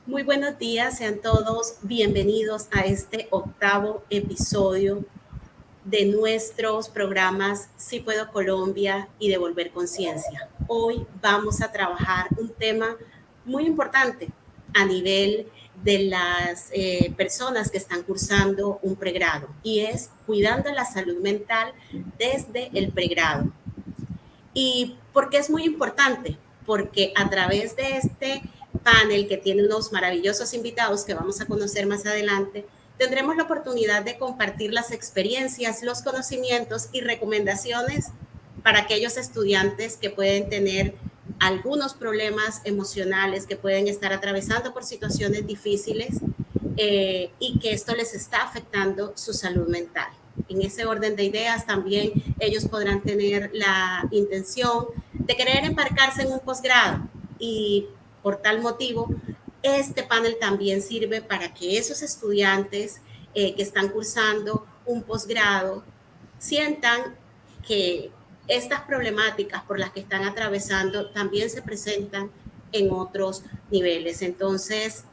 Muy buenos días, sean todos bienvenidos a este octavo episodio de nuestros programas Sí Puedo Colombia y Devolver Conciencia. Hoy vamos a trabajar un tema muy importante a nivel de las personas que están cursando un pregrado y es cuidando la salud mental desde el pregrado. ¿Y por qué es muy importante? Porque a través de este panel que tiene unos maravillosos invitados que vamos a conocer más adelante, tendremos la oportunidad de compartir las experiencias, los conocimientos y recomendaciones para aquellos estudiantes que pueden tener algunos problemas emocionales, que pueden estar atravesando por situaciones difíciles y que esto les está afectando su salud mental. En ese orden de ideas también ellos podrán tener la intención de querer embarcarse en un posgrado y por tal motivo este panel también sirve para que esos estudiantes que están cursando un posgrado sientan que estas problemáticas por las que están atravesando también se presentan en otros niveles. Entonces,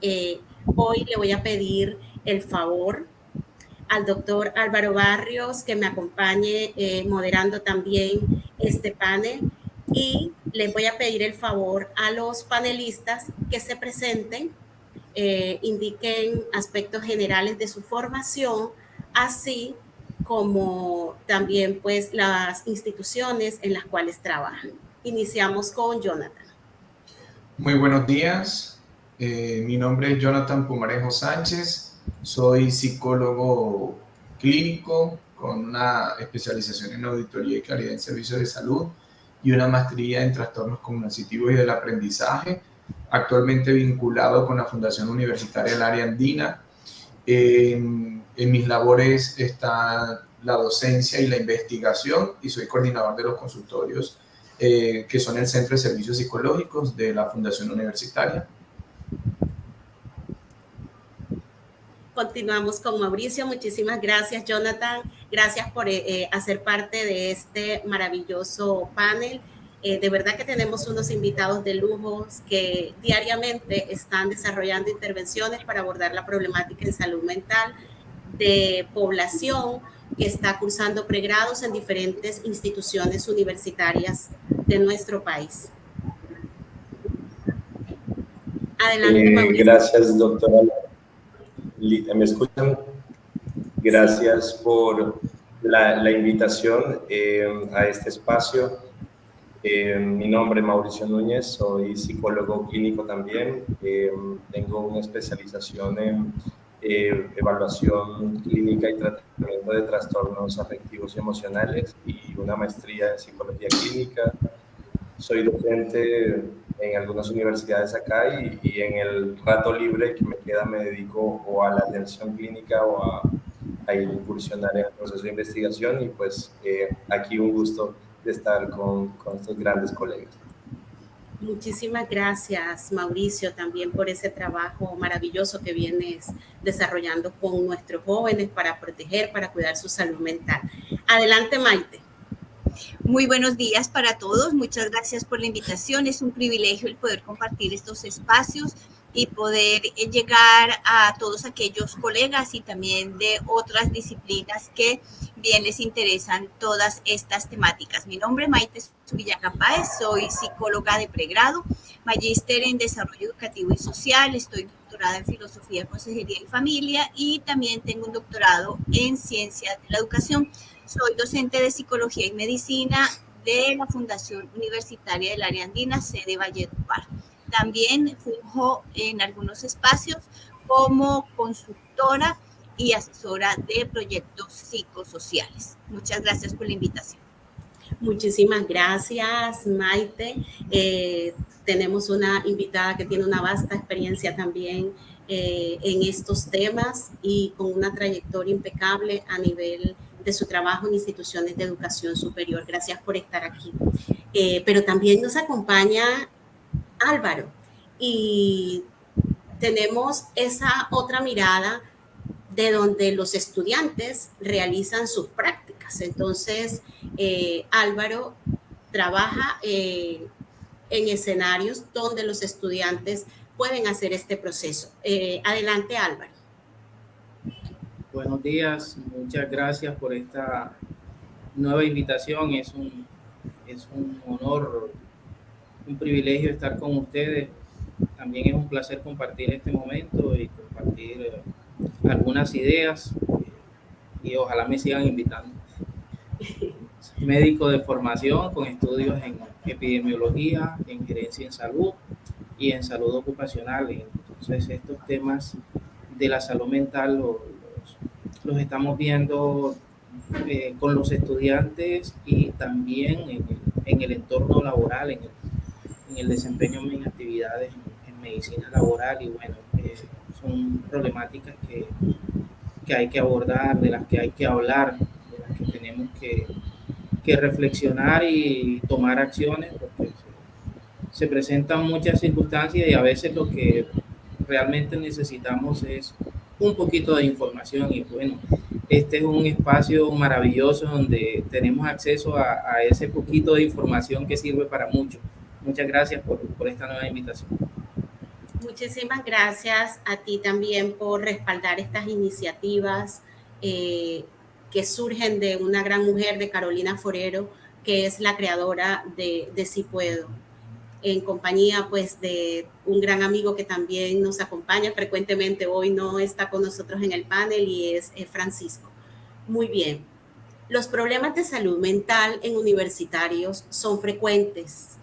hoy le voy a pedir el favor al doctor Álvaro Barrios que me acompañe moderando también este panel y les voy a pedir el favor a los panelistas que se presenten, indiquen aspectos generales de su formación, así como también pues las instituciones en las cuales trabajan. Iniciamos con Jonathan. Muy buenos días, mi nombre es Jonathan Pumarejo Sánchez, soy psicólogo clínico con una especialización en auditoría y calidad en servicios de salud y una maestría en trastornos cognitivos y del aprendizaje, actualmente vinculado con la Fundación Universitaria del Área Andina. En mis labores está la docencia y la investigación y soy coordinador de los consultorios que son el Centro de Servicios Psicológicos de la Fundación Universitaria. Continuamos con Mauricio. Muchísimas gracias, Jonathan. Gracias por hacer parte de este maravilloso panel. De verdad que tenemos unos invitados de lujo que diariamente están desarrollando intervenciones para abordar la problemática en salud mental de población que está cursando pregrados en diferentes instituciones universitarias de nuestro país. Adelante, Mauricio. Gracias, doctora. ¿Me escuchan? Gracias por la invitación a este espacio. Mi nombre es Mauricio Núñez, soy psicólogo clínico también. Tengo una especialización en evaluación clínica y tratamiento de trastornos afectivos y emocionales y una maestría en psicología clínica. Soy docente en algunas universidades acá y en el rato libre que me queda me dedico o a la atención clínica o a incursionar en el proceso de investigación y pues aquí un gusto de estar con estos grandes colegas. Muchísimas gracias, Mauricio, también por ese trabajo maravilloso que vienes desarrollando con nuestros jóvenes para proteger, para cuidar su salud mental. Adelante, Maite. Muy buenos días para todos. Muchas gracias por la invitación. Es un privilegio el poder compartir estos espacios y poder llegar a todos aquellos colegas y también de otras disciplinas que bien les interesan todas estas temáticas. Mi nombre es Maite Zubillaga Páez, soy psicóloga de pregrado, magíster en desarrollo educativo y social, estoy doctorada en filosofía, consejería y familia y también tengo un doctorado en ciencias de la educación. Soy docente de psicología y medicina de la Fundación Universitaria del Área Andina, sede Valledupar. También funjo en algunos espacios como consultora y asesora de proyectos psicosociales. Muchas gracias por la invitación. Muchísimas gracias, Maite. Tenemos una invitada que tiene una vasta experiencia también en estos temas y con una trayectoria impecable a nivel de su trabajo en instituciones de educación superior. Gracias por estar aquí. Pero también nos acompaña Álvaro y tenemos esa otra mirada de donde los estudiantes realizan sus prácticas. Entonces, Álvaro trabaja en escenarios donde los estudiantes pueden hacer este proceso. Adelante, Álvaro. Buenos días, muchas gracias por esta nueva invitación. Es un honor, un privilegio estar con ustedes. También es un placer compartir este momento y compartir algunas ideas y ojalá me sigan invitando. Médico de formación con estudios en epidemiología, en gerencia en salud y en salud ocupacional. Entonces estos temas de la salud mental los estamos viendo con los estudiantes y también en el entorno laboral, en el desempeño en actividades en medicina laboral. Y bueno, son problemáticas que hay que abordar, de las que hay que hablar, de las que tenemos que reflexionar y tomar acciones, porque se presentan muchas circunstancias y a veces lo que realmente necesitamos es un poquito de información. Y bueno, este es un espacio maravilloso donde tenemos acceso a ese poquito de información que sirve para mucho. Muchas gracias por esta nueva invitación. Muchísimas gracias a ti también por respaldar estas iniciativas que surgen de una gran mujer, de Carolina Forero, que es la creadora de Si Puedo, en compañía pues de un gran amigo que también nos acompaña frecuentemente. Hoy no está con nosotros en el panel y es Francisco. Muy bien. Los problemas de salud mental en universitarios son frecuentes,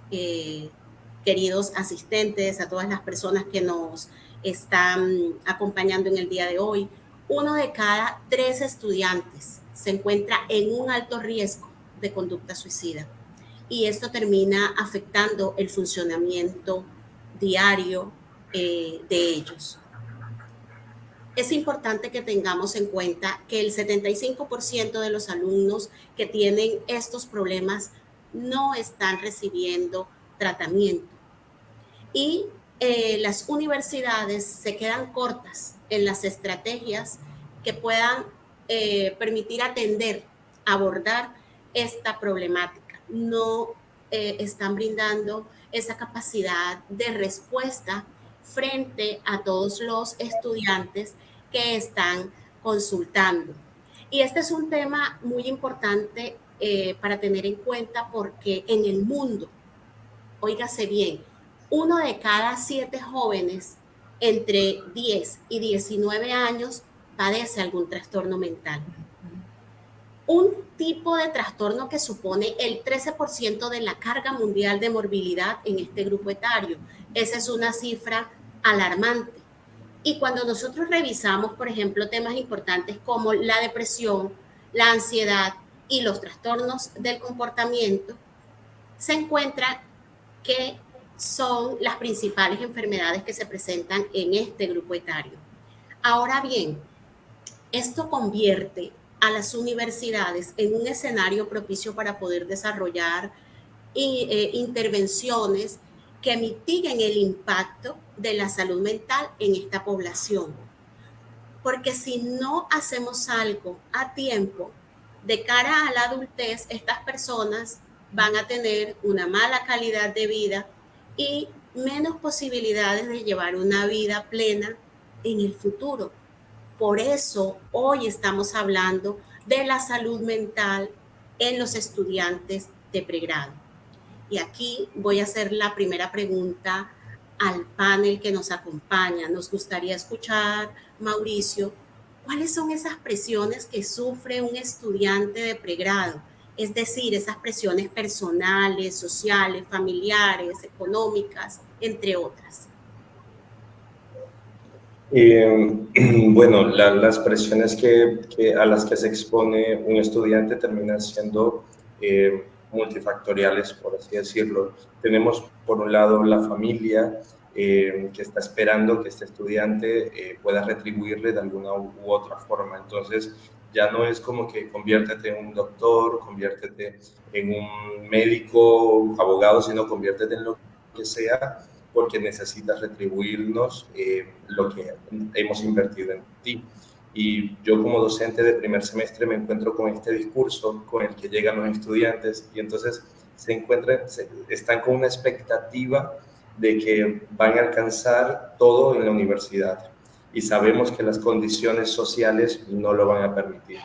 queridos asistentes, a todas las personas que nos están acompañando en el día de hoy. 1 de cada 3 estudiantes se encuentra en un alto riesgo de conducta suicida y esto termina afectando el funcionamiento diario de ellos. Es importante que tengamos en cuenta que el 75% de los alumnos que tienen estos problemas no están recibiendo tratamiento y las universidades se quedan cortas en las estrategias que puedan permitir abordar esta problemática. No están brindando esa capacidad de respuesta frente a todos los estudiantes que están consultando. Y este es un tema muy importante para tener en cuenta porque en el mundo, óigase bien, 1 de cada 7 jóvenes entre 10 y 19 años padece algún trastorno mental. Un tipo de trastorno que supone el 13% de la carga mundial de morbilidad en este grupo etario. Esa es una cifra alarmante. Y cuando nosotros revisamos, por ejemplo, temas importantes como la depresión, la ansiedad y los trastornos del comportamiento, se encuentra que son las principales enfermedades que se presentan en este grupo etario. Ahora bien, esto convierte a las universidades en un escenario propicio para poder desarrollar intervenciones que mitiguen el impacto de la salud mental en esta población. Porque si no hacemos algo a tiempo, de cara a la adultez, estas personas van a tener una mala calidad de vida y menos posibilidades de llevar una vida plena en el futuro. Por eso hoy estamos hablando de la salud mental en los estudiantes de pregrado. Y aquí voy a hacer la primera pregunta al panel que nos acompaña. Nos gustaría escuchar, Mauricio, ¿cuáles son esas presiones que sufre un estudiante de pregrado? Es decir, esas presiones personales, sociales, familiares, económicas, entre otras. Bueno, las presiones a las que se expone un estudiante terminan siendo multifactoriales, por así decirlo. Tenemos, por un lado, la familia que está esperando que este estudiante pueda retribuirle de alguna u otra forma. Entonces, ya no es como que conviértete en un doctor, conviértete en un médico, abogado, sino conviértete en lo que sea, porque necesitas retribuirnos lo que hemos invertido en ti. Y yo como docente de primer semestre me encuentro con este discurso con el que llegan los estudiantes y entonces están con una expectativa de que van a alcanzar todo en la universidad y sabemos que las condiciones sociales no lo van a permitir.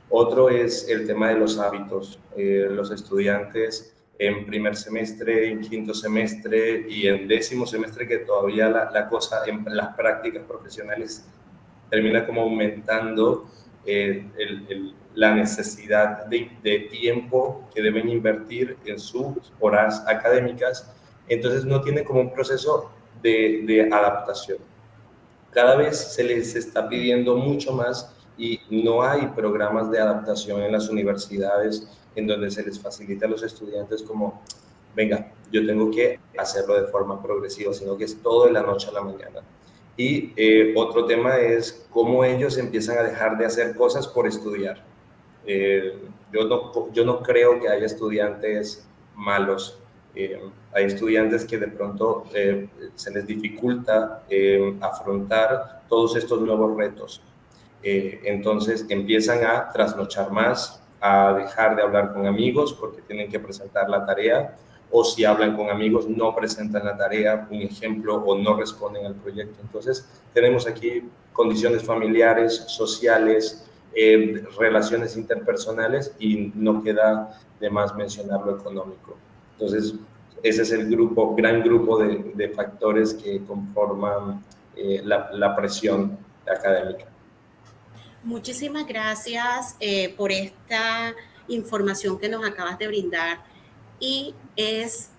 Otro es el tema de los hábitos. Los estudiantes en primer semestre, en quinto semestre y en décimo semestre, que todavía la cosa en las prácticas profesionales termina como aumentando la necesidad de tiempo que deben invertir en sus horas académicas. Entonces no tienen como un proceso de adaptación. Cada vez se les está pidiendo mucho más y no hay programas de adaptación en las universidades en donde se les facilita a los estudiantes como, venga, yo tengo que hacerlo de forma progresiva, sino que es todo de la noche a la mañana. Y otro tema es cómo ellos empiezan a dejar de hacer cosas por estudiar. Yo no creo que haya estudiantes malos. Hay estudiantes que de pronto se les dificulta afrontar todos estos nuevos retos. Entonces empiezan a trasnochar más, a dejar de hablar con amigos porque tienen que presentar la tarea, o si hablan con amigos no presentan la tarea, un ejemplo, o no responden al proyecto. Entonces tenemos aquí condiciones familiares, sociales, relaciones interpersonales, y no queda de más mencionar lo económico. Entonces ese es el gran grupo de factores que conforman la presión académica. Muchísimas gracias por esta información que nos acabas de brindar, y es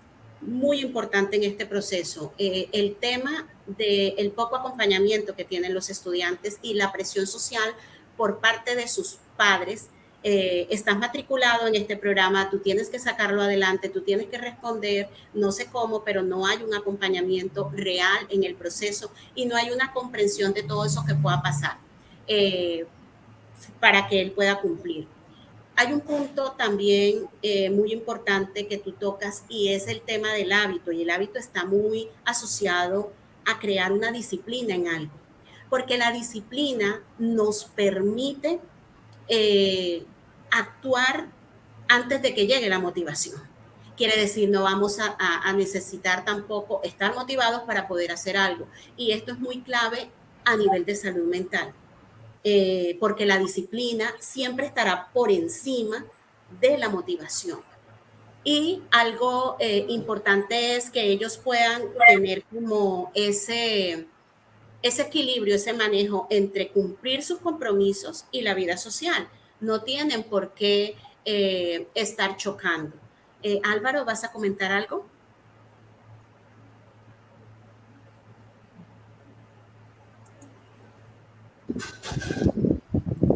muy importante en este proceso el tema del poco acompañamiento que tienen los estudiantes y la presión social por parte de sus padres. Estás matriculado en este programa, tú tienes que sacarlo adelante, tú tienes que responder, no sé cómo, pero no hay un acompañamiento real en el proceso y no hay una comprensión de todo eso que pueda pasar para que él pueda cumplir. Hay un punto también muy importante que tú tocas, y es el tema del hábito, y el hábito está muy asociado a crear una disciplina en algo, porque la disciplina nos permite actuar antes de que llegue la motivación. Quiere decir, no vamos a necesitar tampoco estar motivados para poder hacer algo, y esto es muy clave a nivel de salud mental. Porque la disciplina siempre estará por encima de la motivación. Y algo importante es que ellos puedan tener como ese equilibrio, ese manejo entre cumplir sus compromisos y la vida social. No tienen por qué estar chocando. Álvaro, ¿vas a comentar algo?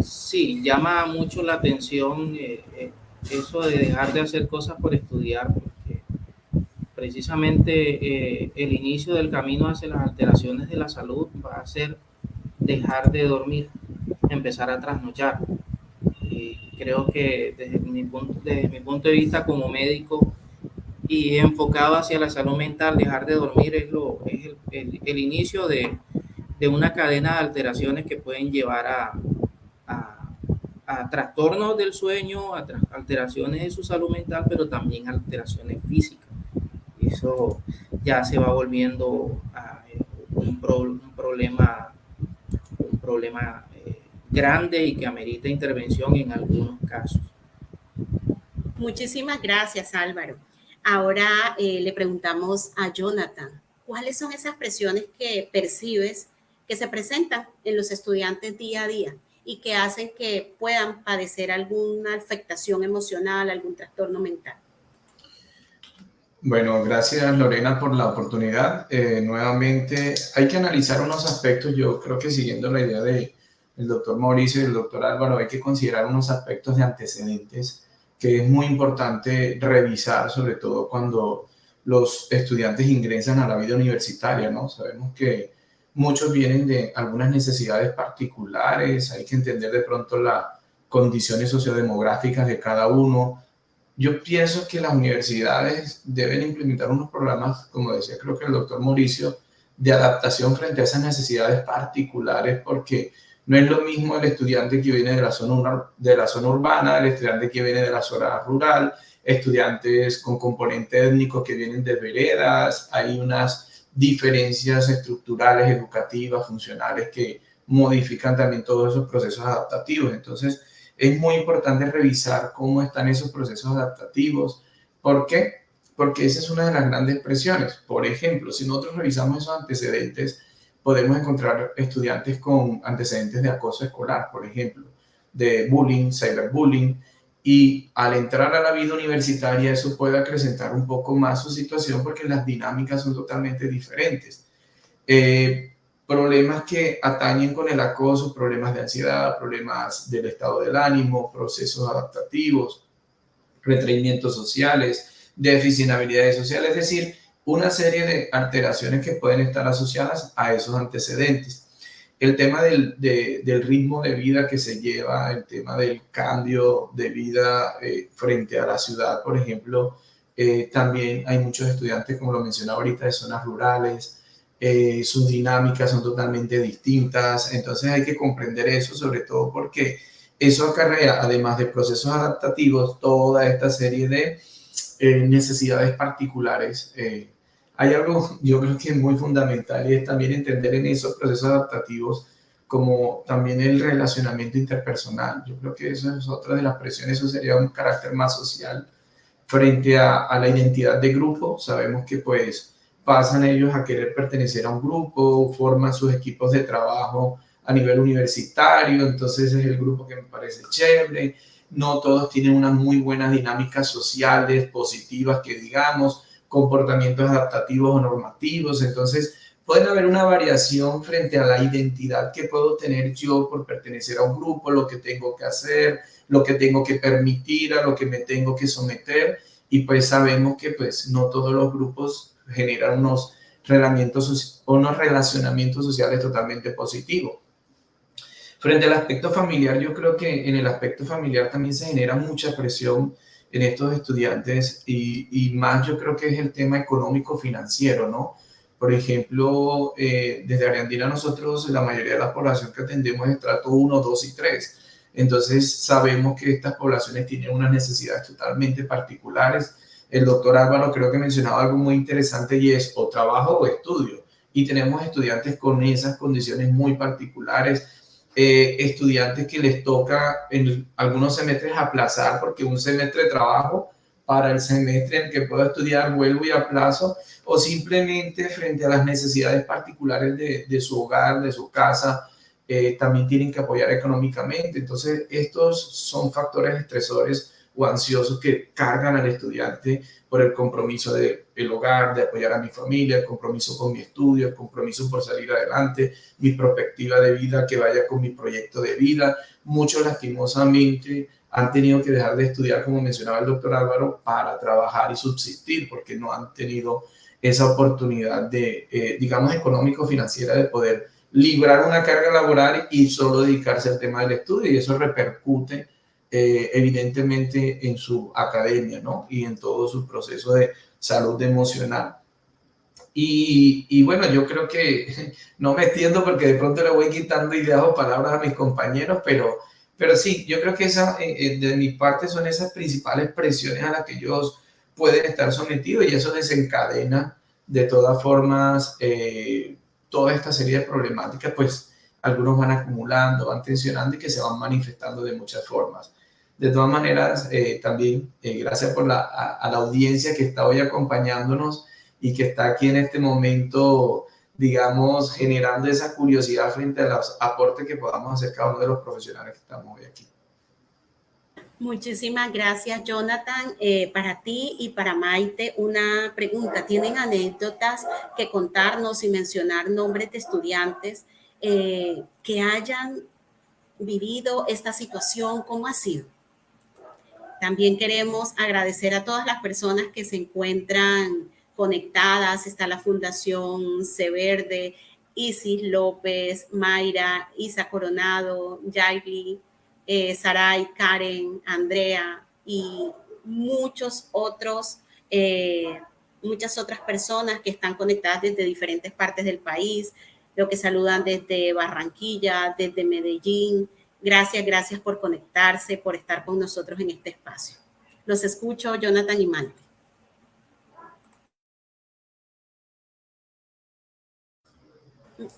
Sí, llama mucho la atención eso de dejar de hacer cosas por estudiar, porque precisamente el inicio del camino hacia las alteraciones de la salud va a ser dejar de dormir, empezar a trasnochar. Y creo que desde mi punto de vista como médico y enfocado hacia la salud mental, dejar de dormir es el inicio de una cadena de alteraciones que pueden llevar a trastornos del sueño, a alteraciones de su salud mental, pero también alteraciones físicas. Eso ya se va volviendo un problema grande y que amerita intervención en algunos casos. Muchísimas gracias, Álvaro. Ahora le preguntamos a Jonathan, ¿cuáles son esas presiones que percibes que se presentan en los estudiantes día a día y que hacen que puedan padecer alguna afectación emocional, algún trastorno mental? Bueno, gracias Lorena por la oportunidad. Nuevamente hay que analizar unos aspectos. Yo creo que siguiendo la idea del doctor Mauricio y del doctor Álvaro, hay que considerar unos aspectos de antecedentes que es muy importante revisar, sobre todo cuando los estudiantes ingresan a la vida universitaria, ¿no? Sabemos que muchos vienen de algunas necesidades particulares, hay que entender de pronto las condiciones sociodemográficas de cada uno. Yo pienso que las universidades deben implementar unos programas, como decía creo que el doctor Mauricio, de adaptación frente a esas necesidades particulares, porque no es lo mismo el estudiante que viene de la zona urbana, el estudiante que viene de la zona rural, estudiantes con componente étnico que vienen de veredas, hay unas diferencias estructurales, educativas, funcionales que modifican también todos esos procesos adaptativos. Entonces, es muy importante revisar cómo están esos procesos adaptativos. ¿Por qué? Porque esa es una de las grandes presiones. Por ejemplo, si nosotros revisamos esos antecedentes, podemos encontrar estudiantes con antecedentes de acoso escolar, por ejemplo, de bullying, cyberbullying, y al entrar a la vida universitaria eso puede acrecentar un poco más su situación porque las dinámicas son totalmente diferentes. Problemas que atañen con el acoso, problemas de ansiedad, problemas del estado del ánimo, procesos adaptativos, retraimientos sociales, déficit en habilidades sociales, es decir, una serie de alteraciones que pueden estar asociadas a esos antecedentes. El tema del ritmo de vida que se lleva, el tema del cambio de vida frente a la ciudad, por ejemplo, también hay muchos estudiantes, como lo mencionaba ahorita, de zonas rurales, sus dinámicas son totalmente distintas, entonces hay que comprender eso, sobre todo porque eso acarrea, además de procesos adaptativos, toda esta serie de necesidades particulares. Hay algo, yo creo que es muy fundamental y es también entender en esos procesos adaptativos como también el relacionamiento interpersonal. Yo creo que eso es otra de las presiones, eso sería un carácter más social frente a la identidad de grupo. Sabemos que pues pasan ellos a querer pertenecer a un grupo, forman sus equipos de trabajo a nivel universitario, entonces es el grupo que me parece chévere. No todos tienen unas muy buenas dinámicas sociales, positivas, que digamos, comportamientos adaptativos o normativos, entonces pueden haber una variación frente a la identidad que puedo tener yo por pertenecer a un grupo, lo que tengo que hacer, lo que tengo que permitir, a lo que me tengo que someter, y pues sabemos que pues no todos los grupos generan unos relacionamientos sociales totalmente positivos. Frente al aspecto familiar, yo creo que en el aspecto familiar también se genera mucha presión en estos estudiantes y más yo creo que es el tema económico-financiero, ¿no? Por ejemplo, desde Ariandina nosotros la mayoría de la población que atendemos es estrato 1, 2 y 3. Entonces sabemos que estas poblaciones tienen unas necesidades totalmente particulares. El doctor Álvaro creo que mencionaba algo muy interesante y es o trabajo o estudio. Y tenemos estudiantes con esas condiciones muy particulares. Estudiantes que les toca en algunos semestres aplazar porque un semestre de trabajo para el semestre en que puedo estudiar vuelvo y aplazo, o simplemente frente a las necesidades particulares de su hogar, de su casa, también tienen que apoyar económicamente. Entonces estos son factores estresores o ansiosos que cargan al estudiante por el compromiso del hogar, de apoyar a mi familia, el compromiso con mi estudio, el compromiso por salir adelante, mi perspectiva de vida que vaya con mi proyecto de vida. Muchos lastimosamente han tenido que dejar de estudiar, como mencionaba el doctor Álvaro, para trabajar y subsistir porque no han tenido esa oportunidad de, digamos, económico-financiera de poder librar una carga laboral y solo dedicarse al tema del estudio, y eso repercute evidentemente en su academia, ¿no? Y en todo su proceso de salud emocional. Y bueno, yo creo que no me extiendo porque de pronto le voy quitando ideas o palabras a mis compañeros, pero sí, yo creo que de mi parte son esas principales presiones a las que ellos pueden estar sometidos, y eso desencadena de todas formas toda esta serie de problemáticas, pues algunos van acumulando, van tensionando y que se van manifestando de muchas formas. De todas maneras, también gracias a la audiencia que está hoy acompañándonos y que está aquí en este momento, digamos, generando esa curiosidad frente a los aportes que podamos hacer cada uno de los profesionales que estamos hoy aquí. Muchísimas gracias, Jonathan. Para ti y para Maite, una pregunta. ¿Tienen anécdotas que contarnos y mencionar nombres de estudiantes que hayan vivido esta situación? ¿Cómo ha sido? También queremos agradecer a todas las personas que se encuentran conectadas. Está la Fundación Severde, Isis López, Mayra, Isa Coronado, Yaili, Saray, Karen, Andrea y muchas otras personas que están conectadas desde diferentes partes del país, lo que saludan desde Barranquilla, desde Medellín. Gracias por conectarse, por estar con nosotros en este espacio. Los escucho, Jonathan y Maite.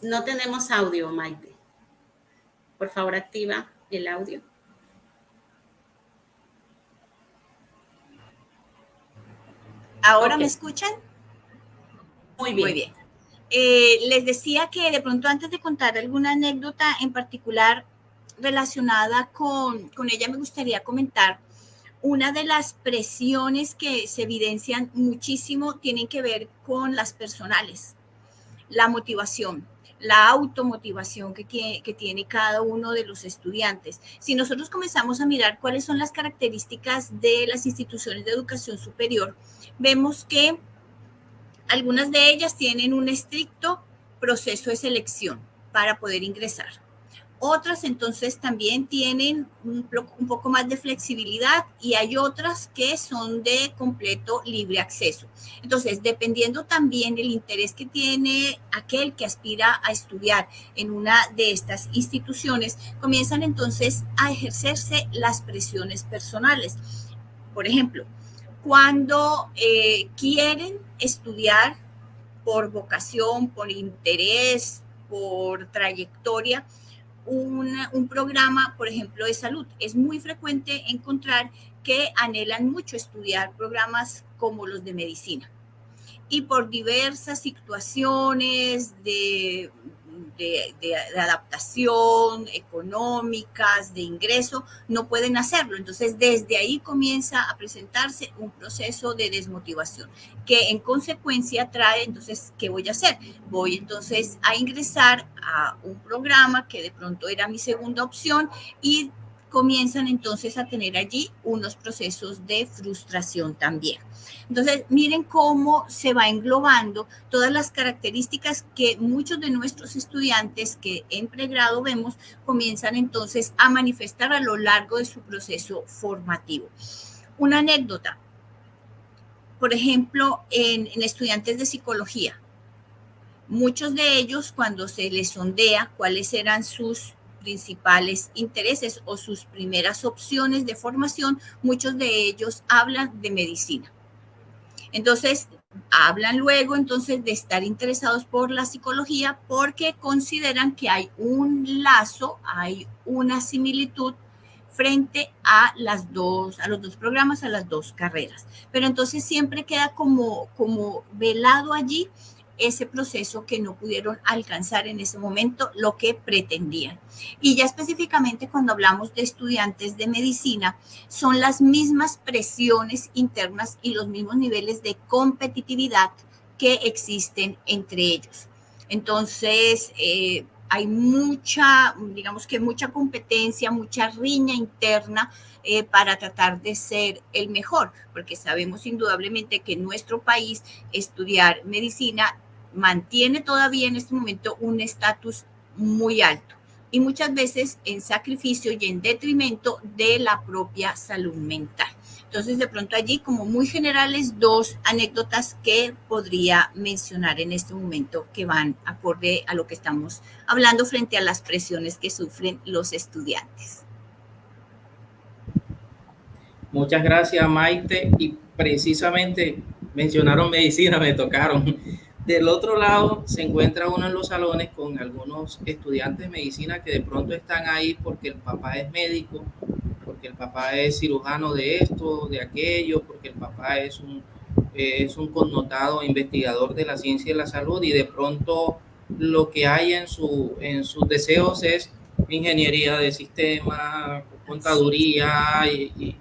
No tenemos audio, Maite. Por favor, activa el audio. ¿Ahora Ok. me escuchan? Muy bien. Muy bien. Les decía que de pronto, antes de contar alguna anécdota en particular relacionada con ella, me gustaría comentar una de las presiones que se evidencian muchísimo tienen que ver con las personales, la motivación, la automotivación que tiene cada uno de los estudiantes. Si nosotros comenzamos a mirar cuáles son las características de las instituciones de educación superior, vemos que algunas de ellas tienen un estricto proceso de selección para poder ingresar. Otras entonces también tienen un poco más de flexibilidad y hay otras que son de completo libre acceso. Entonces, dependiendo también del interés que tiene aquel que aspira a estudiar en una de estas instituciones, comienzan entonces a ejercerse las presiones personales. Por ejemplo, cuando quieren estudiar por vocación, por interés, por trayectoria, un programa, por ejemplo, de salud. Es muy frecuente encontrar que anhelan mucho estudiar programas como los de medicina. Y por diversas situaciones de adaptación, económicas, de ingreso, no pueden hacerlo. Entonces, desde ahí comienza a presentarse un proceso de desmotivación, que en consecuencia trae, entonces, ¿qué voy a hacer? Voy entonces a ingresar a un programa que de pronto era mi segunda opción y comienzan entonces a tener allí unos procesos de frustración también. Entonces, miren cómo se va englobando todas las características que muchos de nuestros estudiantes que en pregrado vemos comienzan entonces a manifestar a lo largo de su proceso formativo. Una anécdota, por ejemplo, en estudiantes de psicología, muchos de ellos cuando se les sondea cuáles eran sus principales intereses o sus primeras opciones de formación, muchos de ellos hablan de medicina. Entonces, hablan luego entonces de estar interesados por la psicología porque consideran que hay un lazo, hay una similitud frente a los dos programas, a las dos carreras. Pero entonces siempre queda como velado allí ese proceso que no pudieron alcanzar en ese momento lo que pretendían. Y ya específicamente cuando hablamos de estudiantes de medicina, son las mismas presiones internas y los mismos niveles de competitividad que existen entre ellos. Entonces, hay mucha, digamos que mucha competencia, mucha riña interna para tratar de ser el mejor, porque sabemos indudablemente que en nuestro país estudiar medicina mantiene todavía en este momento un estatus muy alto y muchas veces en sacrificio y en detrimento de la propia salud mental. Entonces, de pronto allí, como muy generales, dos anécdotas que podría mencionar en este momento que van acorde a lo que estamos hablando frente a las presiones que sufren los estudiantes. Muchas gracias, Maite. Y precisamente mencionaron medicina, me tocaron. Del otro lado se encuentra uno en los salones con algunos estudiantes de medicina que de pronto están ahí porque el papá es médico, porque el papá es cirujano de esto, de aquello, porque el papá es un connotado investigador de la ciencia y la salud y de pronto lo que hay en sus deseos es ingeniería de sistemas, contaduría y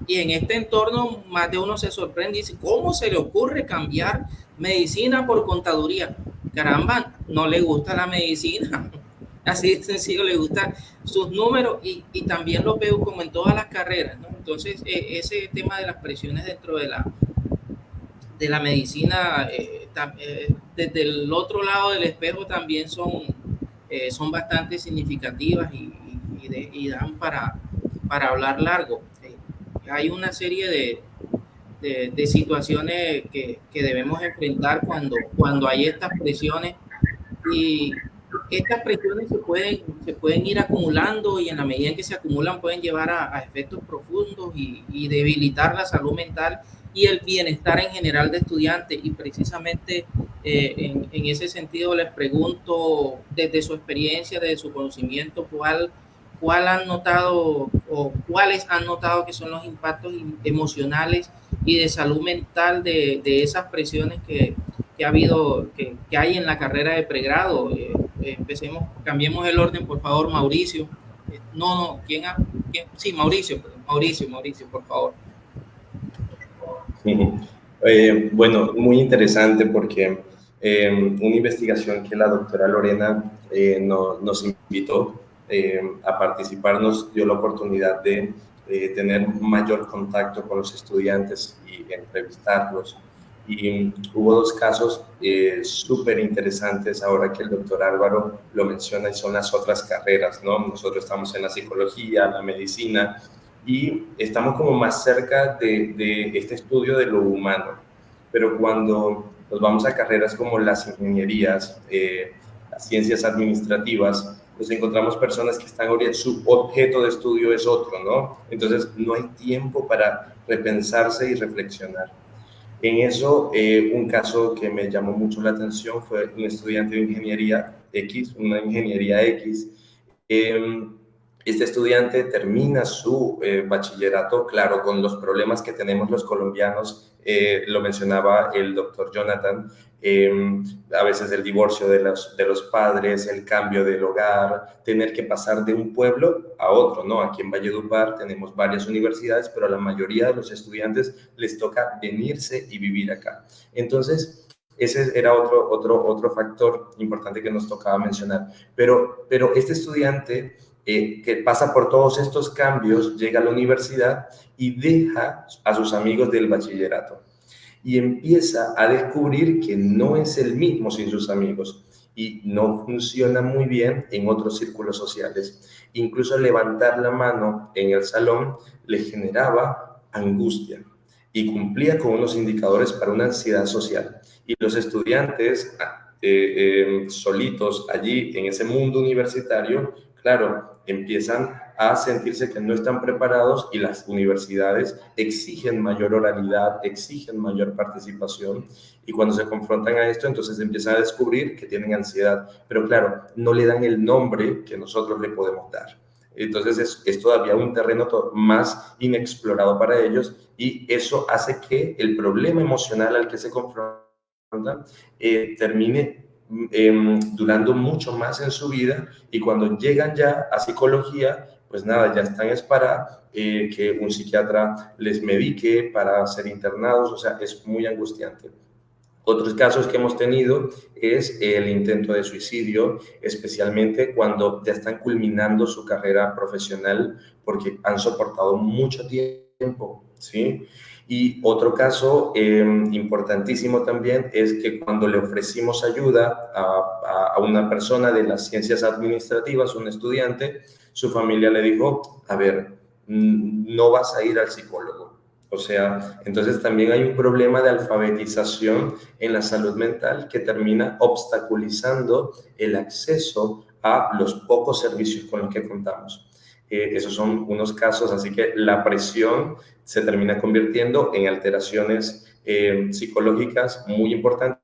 en este entorno más de uno se sorprende y dice, ¿cómo se le ocurre cambiar medicina por contaduría? Caramba, no le gusta la medicina. Así de sencillo, le gustan sus números y también lo veo como en todas las carreras, ¿no? Entonces, ese tema de las presiones dentro de la medicina, desde el otro lado del espejo también son bastante significativas y dan para hablar largo. Hay una serie de situaciones que debemos enfrentar cuando hay estas presiones y estas presiones se pueden ir acumulando y en la medida en que se acumulan pueden llevar a efectos profundos y debilitar la salud mental y el bienestar en general de estudiantes. Y precisamente en ese sentido les pregunto, desde su experiencia, desde su conocimiento, ¿cuál han notado o cuáles han notado que son los impactos emocionales y de salud mental de esas presiones que ha habido, que hay en la carrera de pregrado? Empecemos, cambiemos el orden, por favor, Mauricio. ¿Quién? Sí, Mauricio, por favor. Bueno, muy interesante porque una investigación que la doctora Lorena nos invitó a participar nos dio la oportunidad de tener mayor contacto con los estudiantes y entrevistarlos. Y hubo dos casos súper interesantes ahora que el doctor Álvaro lo menciona, y son las otras carreras, ¿no? Nosotros estamos en la psicología, la medicina, y estamos como más cerca de este estudio de lo humano. Pero cuando nos vamos a carreras como las ingenierías, las ciencias administrativas, pues encontramos personas que están, su objeto de estudio es otro, ¿no? Entonces no hay tiempo para repensarse y reflexionar. En eso, un caso que me llamó mucho la atención fue un estudiante de ingeniería X, una ingeniería X. Este estudiante termina su bachillerato, claro, con los problemas que tenemos los colombianos, lo mencionaba el doctor Jonathan, a veces el divorcio de los padres, el cambio del hogar, tener que pasar de un pueblo a otro, ¿no? Aquí en Valledupar tenemos varias universidades, pero a la mayoría de los estudiantes les toca venirse y vivir acá. Entonces, ese era otro factor importante que nos tocaba mencionar. Pero este estudiante que pasa por todos estos cambios, llega a la universidad y deja a sus amigos del bachillerato y empieza a descubrir que no es el mismo sin sus amigos y no funciona muy bien en otros círculos sociales. Incluso levantar la mano en el salón le generaba angustia y cumplía con unos indicadores para una ansiedad social. Y los estudiantes solitos allí en ese mundo universitario, claro, empiezan a sentirse que no están preparados y las universidades exigen mayor oralidad, exigen mayor participación, y cuando se confrontan a esto, entonces empiezan a descubrir que tienen ansiedad, pero claro, no le dan el nombre que nosotros le podemos dar. Entonces es todavía un terreno más inexplorado para ellos, y eso hace que el problema emocional al que se confrontan termine durando mucho más en su vida, y cuando llegan ya a psicología, pues nada, ya están es para que un psiquiatra les medique, para ser internados, o sea, es muy angustiante. Otros casos que hemos tenido es el intento de suicidio, especialmente cuando ya están culminando su carrera profesional porque han soportado mucho tiempo, ¿sí? Y otro caso importantísimo también es que cuando le ofrecimos ayuda a una persona de las ciencias administrativas, un estudiante, su familia le dijo, a ver, no vas a ir al psicólogo. O sea, entonces también hay un problema de alfabetización en la salud mental que termina obstaculizando el acceso a los pocos servicios con los que contamos. Esos son unos casos, así que la presión se termina convirtiendo en alteraciones psicológicas muy importantes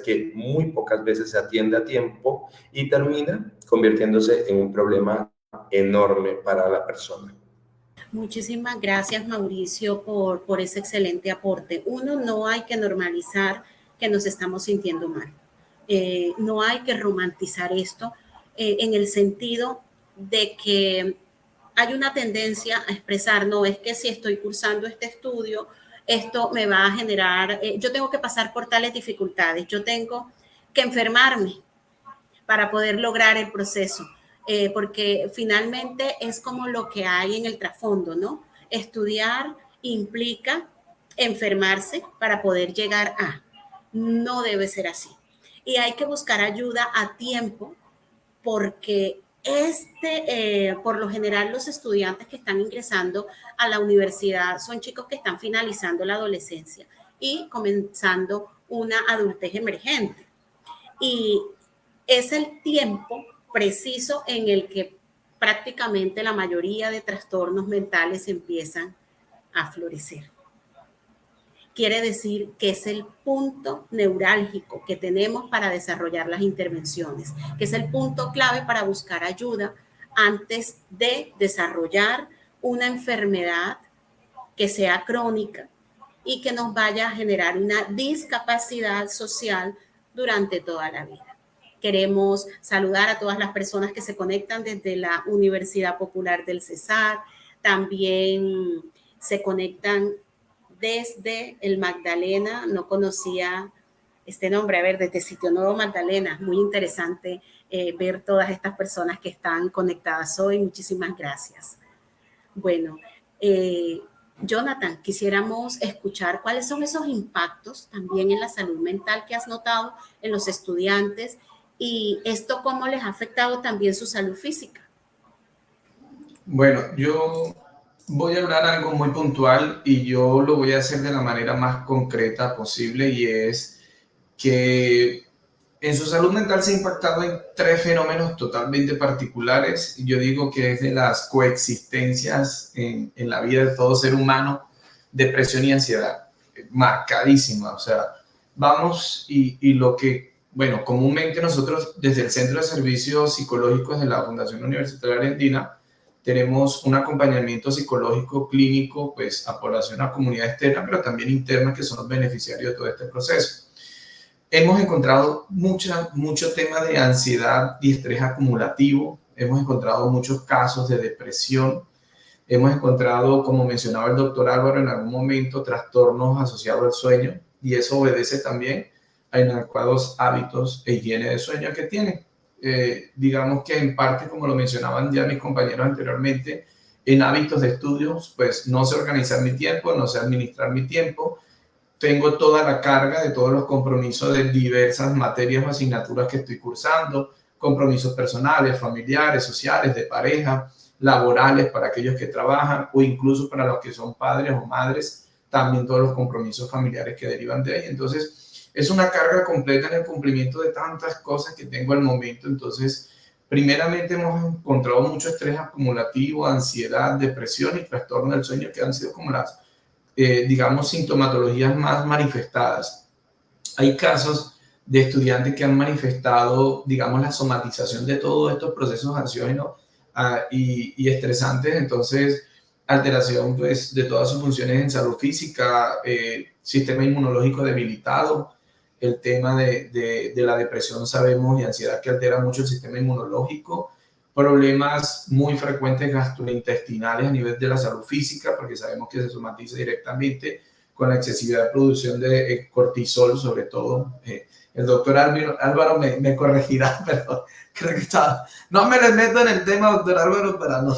que muy pocas veces se atiende a tiempo y termina convirtiéndose en un problema enorme para la persona. Muchísimas gracias, Mauricio, por ese excelente aporte. Uno, no hay que normalizar que nos estamos sintiendo mal. No hay que romantizar esto en el sentido de que hay una tendencia a expresar, no, es que si estoy cursando este estudio, esto me va a generar, yo tengo que pasar por tales dificultades, yo tengo que enfermarme para poder lograr el proceso. Porque finalmente es como lo que hay en el trasfondo, ¿no? Estudiar implica enfermarse para poder llegar a. No debe ser así. Y hay que buscar ayuda a tiempo porque por lo general los estudiantes que están ingresando a la universidad son chicos que están finalizando la adolescencia y comenzando una adultez emergente. Y es el tiempo preciso en el que prácticamente la mayoría de trastornos mentales empiezan a florecer. Quiere decir que es el punto neurálgico que tenemos para desarrollar las intervenciones, que es el punto clave para buscar ayuda antes de desarrollar una enfermedad que sea crónica y que nos vaya a generar una discapacidad social durante toda la vida. Queremos saludar a todas las personas que se conectan desde la Universidad Popular del Cesar, también se conectan desde el Magdalena, no conocía este nombre, a ver, desde Sitio Nuevo Magdalena, muy interesante ver todas estas personas que están conectadas hoy, muchísimas gracias. Bueno, Jonathan, quisiéramos escuchar cuáles son esos impactos también en la salud mental que has notado en los estudiantes y esto cómo les ha afectado también su salud física. Bueno, yo voy a hablar algo muy puntual y yo lo voy a hacer de la manera más concreta posible, y es que en su salud mental se ha impactado en 3 fenómenos totalmente particulares. Yo digo que es de las coexistencias en la vida de todo ser humano: depresión y ansiedad, marcadísima. O sea, vamos y lo que, bueno, comúnmente nosotros desde el Centro de Servicios Psicológicos de la Fundación Universitaria Argentina tenemos un acompañamiento psicológico clínico pues a población, a comunidad externa, pero también interna, que son los beneficiarios de todo este proceso. Hemos encontrado mucho tema de ansiedad y estrés acumulativo, hemos encontrado muchos casos de depresión, hemos encontrado, como mencionaba el doctor Álvaro en algún momento, trastornos asociados al sueño, y eso obedece también a inadecuados hábitos e higiene de sueño que tienen. Digamos que en parte, como lo mencionaban ya mis compañeros anteriormente, en hábitos de estudios, pues no sé organizar mi tiempo, no sé administrar mi tiempo, tengo toda la carga de todos los compromisos de diversas materias o asignaturas que estoy cursando, compromisos personales, familiares, sociales, de pareja, laborales para aquellos que trabajan, o incluso para los que son padres o madres, también todos los compromisos familiares que derivan de ahí. Entonces, es una carga completa en el cumplimiento de tantas cosas que tengo al momento. Entonces, primeramente hemos encontrado mucho estrés acumulativo, ansiedad, depresión y trastorno del sueño, que han sido como las, digamos, sintomatologías más manifestadas. Hay casos de estudiantes que han manifestado, digamos, la somatización de todos estos procesos ansiógenos y estresantes. Entonces, alteración pues, de todas sus funciones en salud física, sistema inmunológico debilitado. El tema de la depresión sabemos, y ansiedad, que altera mucho el sistema inmunológico, problemas muy frecuentes gastrointestinales a nivel de la salud física, porque sabemos que se somatiza directamente con la excesiva producción de cortisol, sobre todo. El doctor Álvaro me corregirá, pero creo que está... No me les meto en el tema, doctor Álvaro, para no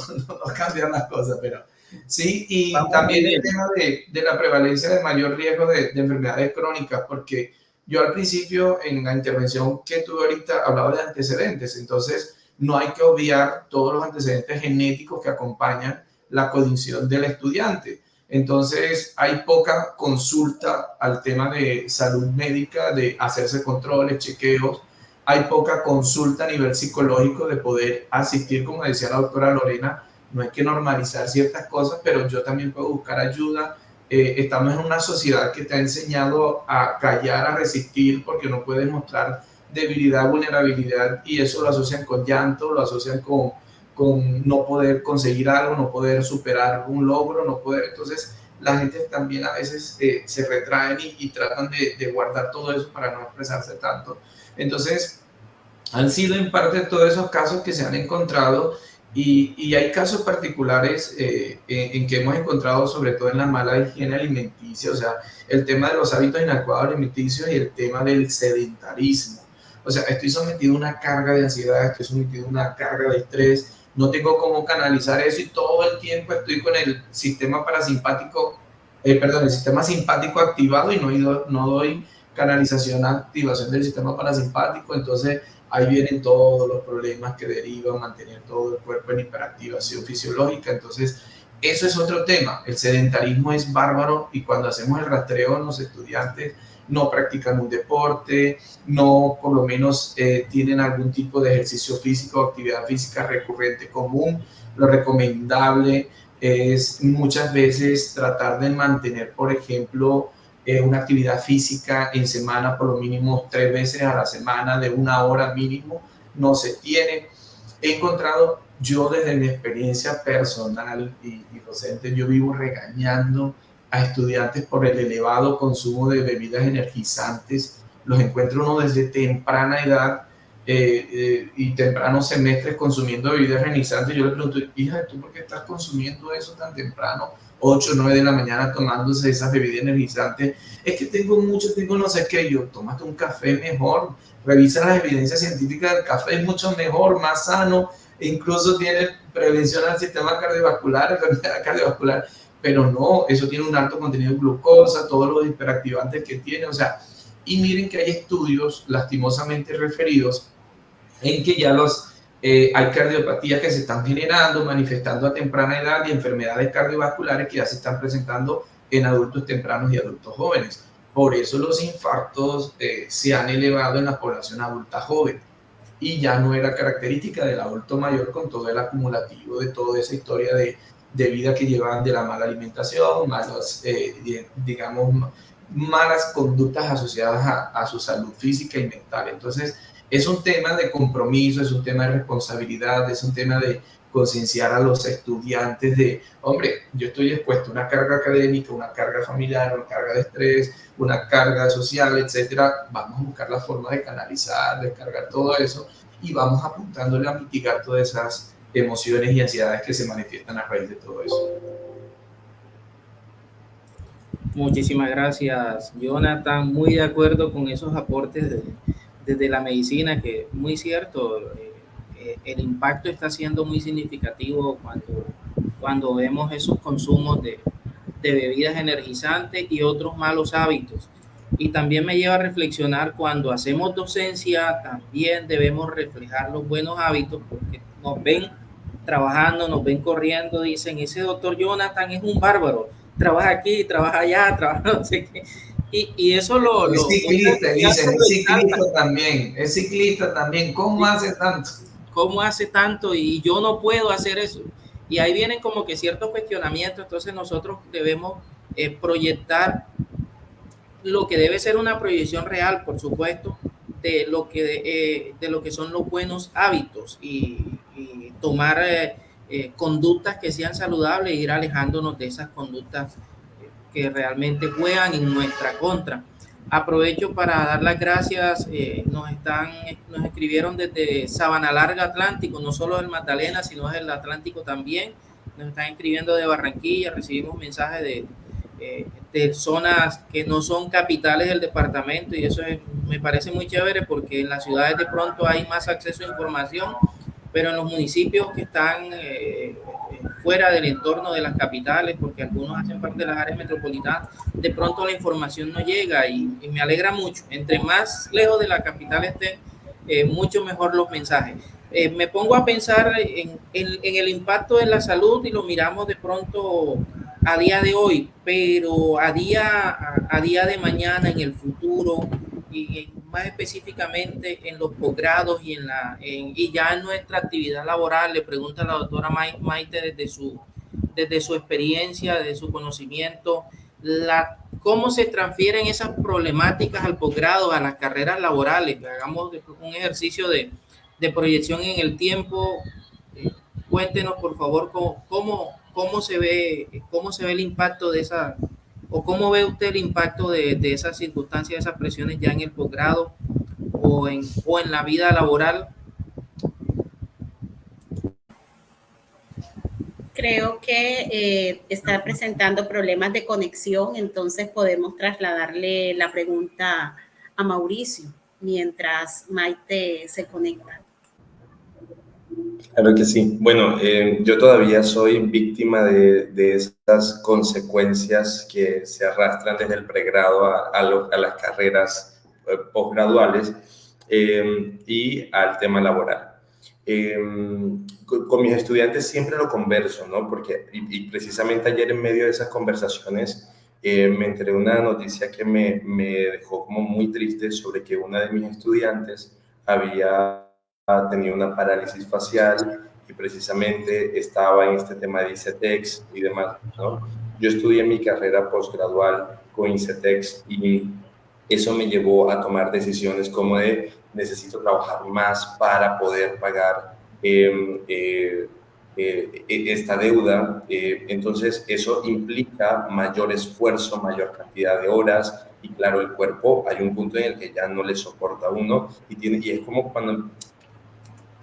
cambiar las cosas, pero sí. Y también el tema de la prevalencia de mayor riesgo de enfermedades crónicas, porque yo al principio, en la intervención que tuve ahorita, hablaba de antecedentes. Entonces, no hay que obviar todos los antecedentes genéticos que acompañan la condición del estudiante. Entonces, hay poca consulta al tema de salud médica, de hacerse controles, chequeos. Hay poca consulta a nivel psicológico de poder asistir, como decía la doctora Lorena. No hay que normalizar ciertas cosas, pero yo también puedo buscar ayuda. Estamos en una sociedad que te ha enseñado a callar, a resistir, porque no puedes mostrar debilidad, vulnerabilidad, y eso lo asocian con llanto, lo asocian con no poder conseguir algo, no poder superar un logro, no poder. Entonces la gente también a veces se retraen y tratan de guardar todo eso para no expresarse tanto. Entonces han sido en parte todos esos casos que se han encontrado. Y hay casos particulares en que hemos encontrado, sobre todo en la mala higiene alimenticia, o sea, el tema de los hábitos inadecuados alimenticios y el tema del sedentarismo. O sea, estoy sometido a una carga de ansiedad, estoy sometido a una carga de estrés, no tengo cómo canalizar eso, y todo el tiempo estoy con el sistema parasimpático, el sistema simpático activado, y no doy canalización, activación del sistema parasimpático. Entonces ahí vienen todos los problemas que derivan mantener todo el cuerpo en hiperactivación fisiológica. Entonces, eso es otro tema. El sedentarismo es bárbaro, y cuando hacemos el rastreo en los estudiantes, no practican un deporte, no por lo menos tienen algún tipo de ejercicio físico o actividad física recurrente común. Lo recomendable es muchas veces tratar de mantener, por ejemplo, una actividad física en semana por lo mínimo 3 veces a la semana de 1 hora mínimo. No se tiene. He encontrado, yo desde mi experiencia personal y docente, yo vivo regañando a estudiantes por el elevado consumo de bebidas energizantes. Los encuentro uno desde temprana edad y tempranos semestres consumiendo bebidas energizantes. Yo le pregunto, hija, ¿tú por qué estás consumiendo eso tan temprano? 8 o 9 de la mañana tomándose esas bebidas energizantes. Es que tengo no sé qué. Yo, tómate un café mejor. Revisa las evidencias científicas del café, es mucho mejor, más sano, e incluso tiene prevención al sistema cardiovascular, enfermedad cardiovascular, pero no, eso tiene un alto contenido de glucosa, todos los hiperactivantes que tiene, o sea, y miren que hay estudios lastimosamente referidos en que ya hay cardiopatías que se están generando, manifestando a temprana edad y enfermedades cardiovasculares que ya se están presentando en adultos tempranos y adultos jóvenes. Por eso los infartos se han elevado en la población adulta joven y ya no era característica del adulto mayor con todo el acumulativo de toda esa historia de vida que llevan de la mala alimentación, malas, digamos, malas conductas asociadas a su salud física y mental. Entonces, es un tema de compromiso, es un tema de responsabilidad, es un tema de concienciar a los estudiantes de, hombre, yo estoy expuesto a una carga académica, una carga familiar, una carga de estrés, una carga social, etcétera. Vamos a buscar la forma de canalizar, descargar todo eso y vamos apuntándole a mitigar todas esas emociones y ansiedades que se manifiestan a raíz de todo eso. Muchísimas gracias, Jonathan. Muy de acuerdo con esos aportes desde la medicina, que es muy cierto. El impacto está siendo muy significativo cuando vemos esos consumos de bebidas energizantes y otros malos hábitos. Y también me lleva a reflexionar, cuando hacemos docencia, también debemos reflejar los buenos hábitos, porque nos ven trabajando, nos ven corriendo, dicen, ese doctor Jonathan es un bárbaro, trabaja aquí, trabaja allá, trabaja no sé qué. Y eso es ciclista, dicen, es ciclista también, es ciclista también. ¿Cómo hace tanto? ¿Cómo hace tanto? Y yo no puedo hacer eso. Y ahí vienen como que ciertos cuestionamientos. Entonces nosotros debemos proyectar lo que debe ser una proyección real, por supuesto, de lo que son los buenos hábitos y tomar conductas que sean saludables e ir alejándonos de esas conductas que realmente juegan en nuestra contra. Aprovecho para dar las gracias, nos escribieron desde Sabana Larga, Atlántico, no solo del Magdalena, sino del Atlántico también. Nos están escribiendo de Barranquilla, recibimos mensajes de zonas que no son capitales del departamento, y eso me parece muy chévere, porque en las ciudades de pronto hay más acceso a información, pero en los municipios que están fuera del entorno de las capitales, porque algunos hacen parte de las áreas metropolitanas, de pronto la información no llega, y me alegra mucho. Entre más lejos de la capital estén, mucho mejor los mensajes. Me pongo a pensar en el impacto de la salud y lo miramos de pronto a día de hoy, pero a día de mañana, en el futuro, y más específicamente en los posgrados y ya en nuestra actividad laboral. Le pregunta a la doctora Maite desde su experiencia, desde su conocimiento, cómo se transfieren esas problemáticas al posgrado, a las carreras laborales. Hagamos un ejercicio de proyección en el tiempo. Cuéntenos, por favor, cómo se ve el impacto de esa, o cómo ve usted el impacto de esas circunstancias, de esas presiones ya en el posgrado o en la vida laboral. Creo que está presentando problemas de conexión, entonces podemos trasladarle la pregunta a Mauricio mientras Maite se conecta. Claro que sí. Bueno, yo todavía soy víctima de esas consecuencias que se arrastran desde el pregrado a las carreras posgraduales y al tema laboral. Con mis estudiantes siempre lo converso, ¿no? Porque, y precisamente ayer, en medio de esas conversaciones, me enteré de una noticia que me dejó como muy triste sobre que una de mis estudiantes había tenido una parálisis facial y precisamente estaba en este tema de ICETEX y demás, ¿no? Yo estudié mi carrera postgradual con ICETEX y eso me llevó a tomar decisiones como de necesito trabajar más para poder pagar esta deuda. Entonces eso implica mayor esfuerzo, mayor cantidad de horas y claro, el cuerpo hay un punto en el que ya no le soporta a uno y es como cuando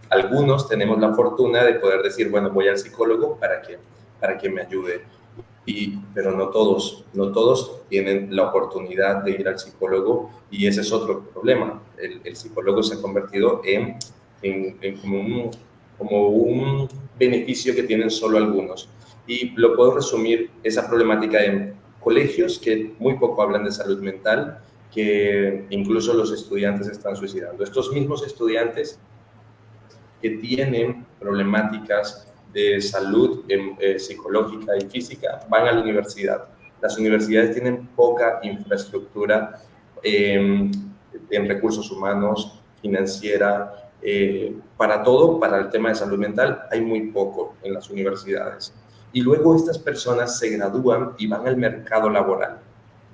algunos tenemos la fortuna de poder decir, bueno, voy al psicólogo para que me ayude. Pero no todos tienen la oportunidad de ir al psicólogo y ese es otro problema. El psicólogo se ha convertido en como un beneficio que tienen solo algunos. Y lo puedo resumir esa problemática en colegios que muy poco hablan de salud mental, que incluso los estudiantes están suicidando. Estos mismos estudiantes que tienen problemáticas de salud psicológica y física van a la universidad. Las universidades tienen poca infraestructura en recursos humanos, financiera, para todo, para el tema de salud mental, hay muy poco en las universidades. Y luego estas personas se gradúan y van al mercado laboral.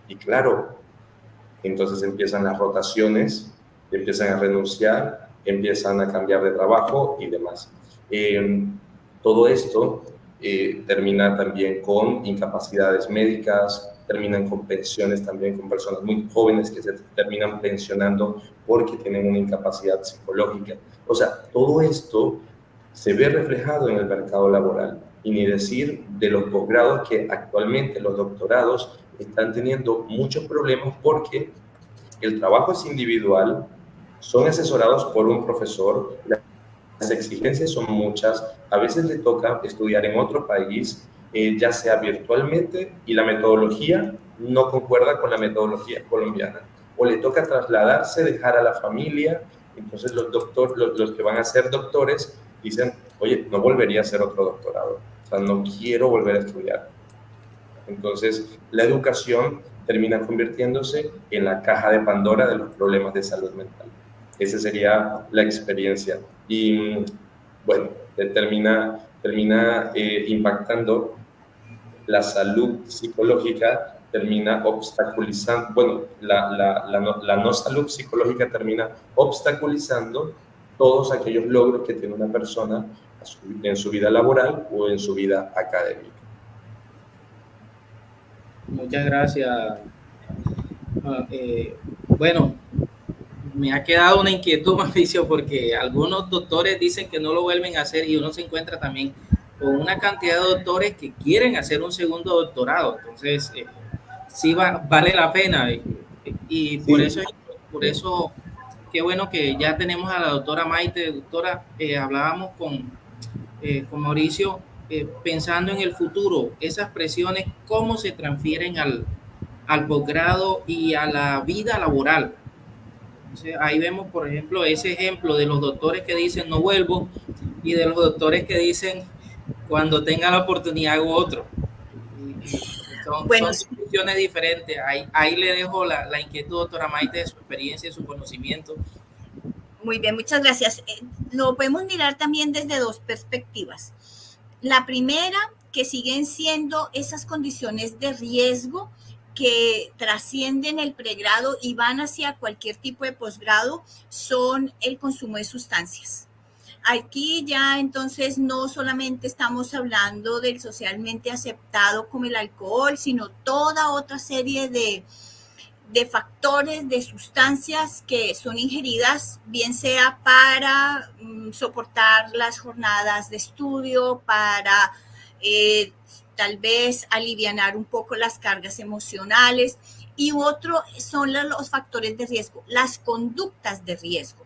Y claro, entonces empiezan las rotaciones, empiezan a renunciar, empiezan a cambiar de trabajo y demás. Todo esto termina también con incapacidades médicas, terminan con pensiones también con personas muy jóvenes que se terminan pensionando porque tienen una incapacidad psicológica. O sea, todo esto se ve reflejado en el mercado laboral. Y ni decir de los posgrados que actualmente los doctorados están teniendo muchos problemas porque el trabajo es individual, son asesorados por un profesor, las exigencias son muchas, a veces le toca estudiar en otro país, ya sea virtualmente, y la metodología no concuerda con la metodología colombiana, o le toca trasladarse, dejar a la familia. Entonces los que van a ser doctores dicen, oye, no volvería a hacer otro doctorado, o sea, no quiero volver a estudiar. Entonces la educación termina convirtiéndose en la caja de Pandora de los problemas de salud mental. Esa sería la experiencia. Y bueno, termina impactando la salud psicológica, termina obstaculizando, bueno, la no salud psicológica termina obstaculizando todos aquellos logros que tiene una persona en su vida laboral o en su vida académica. Muchas gracias. Bueno, me ha quedado una inquietud, Mauricio, porque algunos doctores dicen que no lo vuelven a hacer y uno se encuentra también con una cantidad de doctores que quieren hacer un segundo doctorado. Entonces, sí vale la pena. Y por eso, qué bueno que ya tenemos a la doctora Maite. Doctora, hablábamos con Mauricio, pensando en el futuro, esas presiones, cómo se transfieren al posgrado y a la vida laboral. Entonces, ahí vemos, por ejemplo, ese ejemplo de los doctores que dicen no vuelvo y de los doctores que dicen cuando tenga la oportunidad hago otro. Son situaciones diferentes. Ahí le dejo la inquietud, doctora Maite, de su experiencia y su conocimiento. Muy bien, muchas gracias. Lo podemos mirar también desde dos perspectivas. La primera, que siguen siendo esas condiciones de riesgo que trascienden el pregrado y van hacia cualquier tipo de posgrado, son el consumo de sustancias. Aquí ya entonces no solamente estamos hablando del socialmente aceptado como el alcohol, sino toda otra serie de factores, de sustancias que son ingeridas, bien sea para soportar las jornadas de estudio, para tal vez alivianar un poco las cargas emocionales, y otro son los factores de riesgo, las conductas de riesgo.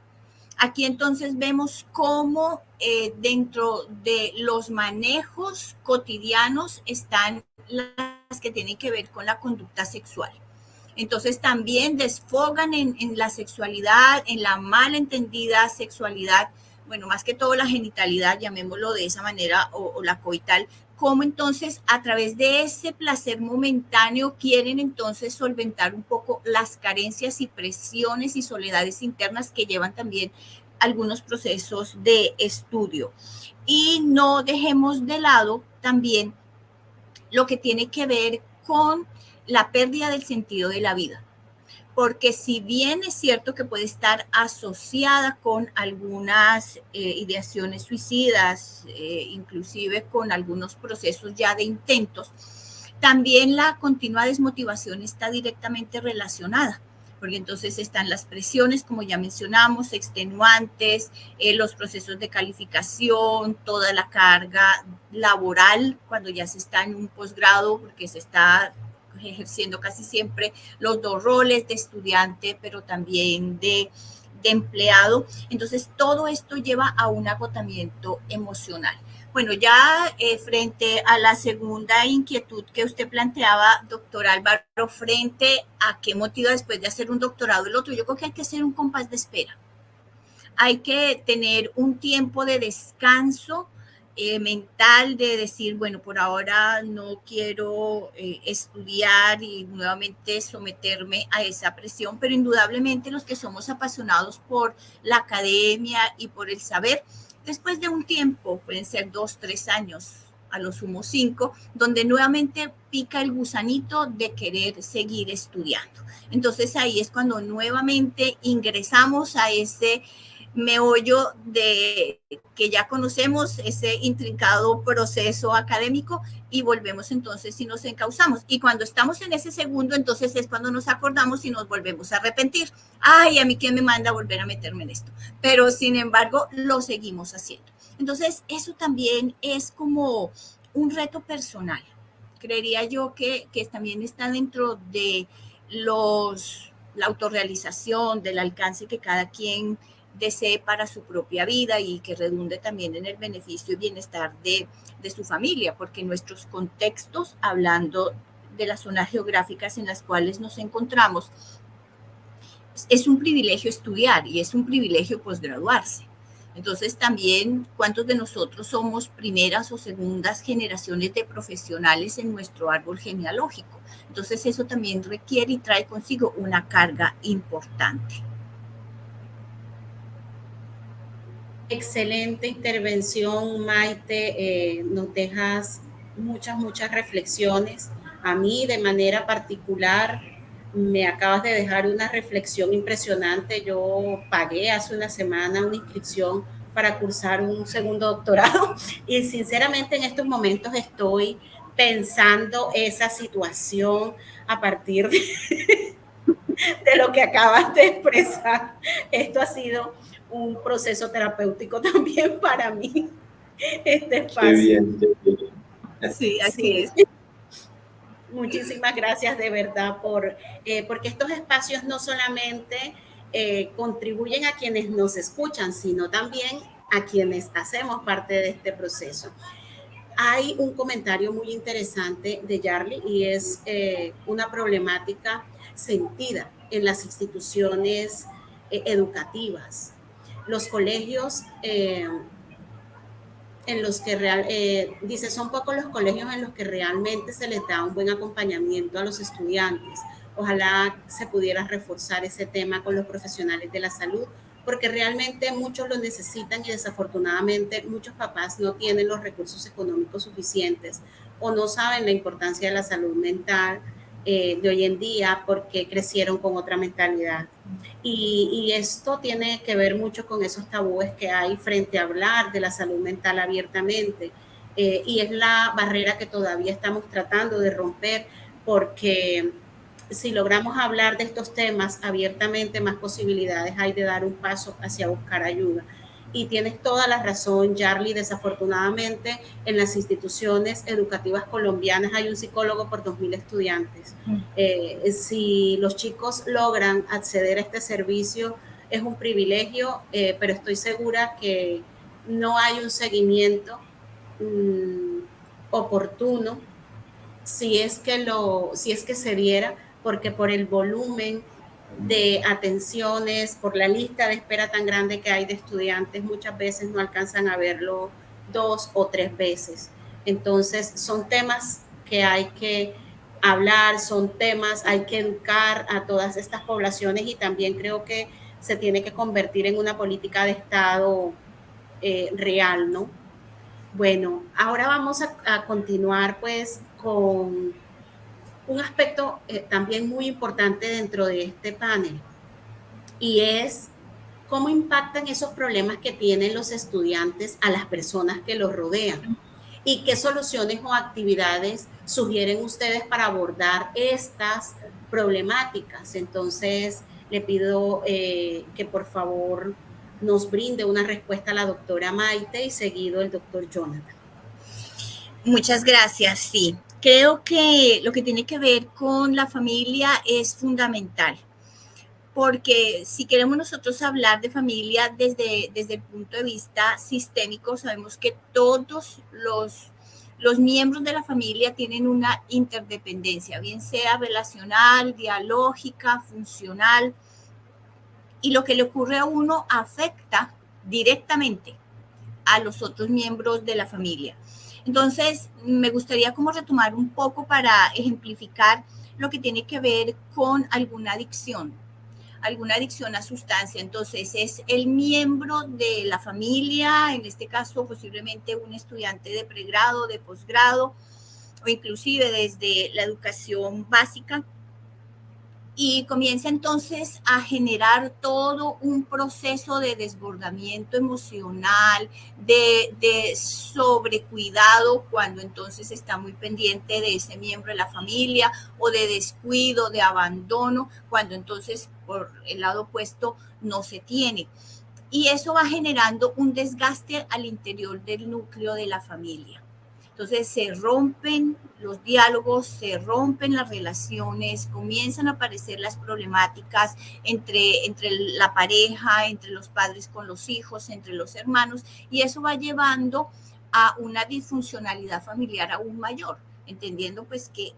Aquí entonces vemos cómo dentro de los manejos cotidianos están las que tienen que ver con la conducta sexual. Entonces también desfogan en la sexualidad, en la malentendida sexualidad, bueno, más que todo la genitalidad, llamémoslo de esa manera, o la coital, cómo entonces a través de ese placer momentáneo quieren entonces solventar un poco las carencias y presiones y soledades internas que llevan también algunos procesos de estudio. Y no dejemos de lado también lo que tiene que ver con la pérdida del sentido de la vida. Porque si bien es cierto que puede estar asociada con algunas ideaciones suicidas, inclusive con algunos procesos ya de intentos, también la continua desmotivación está directamente relacionada, porque entonces están las presiones, como ya mencionamos, extenuantes, los procesos de calificación, toda la carga laboral cuando ya se está en un posgrado, porque se está ejerciendo casi siempre los dos roles de estudiante, pero también de empleado. Entonces, todo esto lleva a un agotamiento emocional. Bueno, ya frente a la segunda inquietud que usted planteaba, doctor Álvaro, frente a qué motiva después de hacer un doctorado el otro, yo creo que hay que hacer un compás de espera. Hay que tener un tiempo de descanso mental, de decir, bueno, por ahora no quiero estudiar y nuevamente someterme a esa presión, pero indudablemente los que somos apasionados por la academia y por el saber, después de un tiempo, pueden ser 2, 3 años, a lo sumo 5, donde nuevamente pica el gusanito de querer seguir estudiando. Entonces ahí es cuando nuevamente ingresamos a ese meollo de que ya conocemos, ese intrincado proceso académico, y volvemos entonces y nos encauzamos. Y cuando estamos en ese segundo, entonces es cuando nos acordamos y nos volvemos a arrepentir. Ay, a mí quién me manda a volver a meterme en esto. Pero sin embargo, lo seguimos haciendo. Entonces, eso también es como un reto personal. Creería yo que también está dentro de la autorrealización, del alcance que cada quien desee para su propia vida y que redunde también en el beneficio y bienestar de su familia, porque nuestros contextos, hablando de las zonas geográficas en las cuales nos encontramos, es un privilegio estudiar y es un privilegio posgraduarse. Entonces también, ¿cuántos de nosotros somos primeras o segundas generaciones de profesionales en nuestro árbol genealógico? Entonces eso también requiere y trae consigo una carga importante. Excelente intervención, Maite. Nos dejas muchas reflexiones. A mí, de manera particular, me acabas de dejar una reflexión impresionante. Yo pagué hace una semana una inscripción para cursar un segundo doctorado y sinceramente en estos momentos estoy pensando esa situación a partir de lo que acabas de expresar. Esto ha sido un proceso terapéutico también para mí, este espacio. Qué bien, qué bien. Sí, así es. Muchísimas gracias de verdad porque estos espacios no solamente contribuyen a quienes nos escuchan, sino también a quienes hacemos parte de este proceso. Hay un comentario muy interesante de Yarly y es una problemática sentida en las instituciones educativas. Los colegios en los que dice, son pocos los colegios en los que realmente se les da un buen acompañamiento a los estudiantes. Ojalá se pudiera reforzar ese tema con los profesionales de la salud, porque realmente muchos lo necesitan y desafortunadamente muchos papás no tienen los recursos económicos suficientes o no saben la importancia de la salud mental de hoy en día porque crecieron con otra mentalidad. Y esto tiene que ver mucho con esos tabúes que hay frente a hablar de la salud mental abiertamente. Y es la barrera que todavía estamos tratando de romper, porque si logramos hablar de estos temas abiertamente, más posibilidades hay de dar un paso hacia buscar ayuda. Y tienes toda la razón, Yarly, desafortunadamente en las instituciones educativas colombianas hay un psicólogo por 2.000 estudiantes. Si los chicos logran acceder a este servicio, es un privilegio, pero estoy segura que no hay un seguimiento oportuno si es que se diera, porque por el volumen de atenciones, por la lista de espera tan grande que hay de estudiantes, muchas veces no alcanzan a verlo 2 o 3 veces. Entonces, son temas que hay que hablar, son temas, hay que educar a todas estas poblaciones y también creo que se tiene que convertir en una política de Estado real, ¿no? Bueno, ahora vamos a continuar pues con un aspecto también muy importante dentro de este panel y es cómo impactan esos problemas que tienen los estudiantes a las personas que los rodean y qué soluciones o actividades sugieren ustedes para abordar estas problemáticas. Entonces, le pido que por favor nos brinde una respuesta a la doctora Maite y seguido el doctor Jonathan. Muchas gracias, sí. Creo que lo que tiene que ver con la familia es fundamental, porque si queremos nosotros hablar de familia desde el punto de vista sistémico, sabemos que todos los miembros de la familia tienen una interdependencia, bien sea relacional, dialógica, funcional, y lo que le ocurre a uno afecta directamente a los otros miembros de la familia. Entonces, me gustaría como retomar un poco para ejemplificar lo que tiene que ver con alguna adicción a sustancia. Entonces, es el miembro de la familia, en este caso posiblemente un estudiante de pregrado, de posgrado, o inclusive desde la educación básica, y comienza entonces a generar todo un proceso de desbordamiento emocional, de sobrecuidado, cuando entonces está muy pendiente de ese miembro de la familia, o de descuido, de abandono, cuando entonces por el lado opuesto no se tiene. Y eso va generando un desgaste al interior del núcleo de la familia. Entonces se rompen los diálogos, se rompen las relaciones, comienzan a aparecer las problemáticas entre la pareja, entre los padres con los hijos, entre los hermanos, y eso va llevando a una disfuncionalidad familiar aún mayor, entendiendo pues que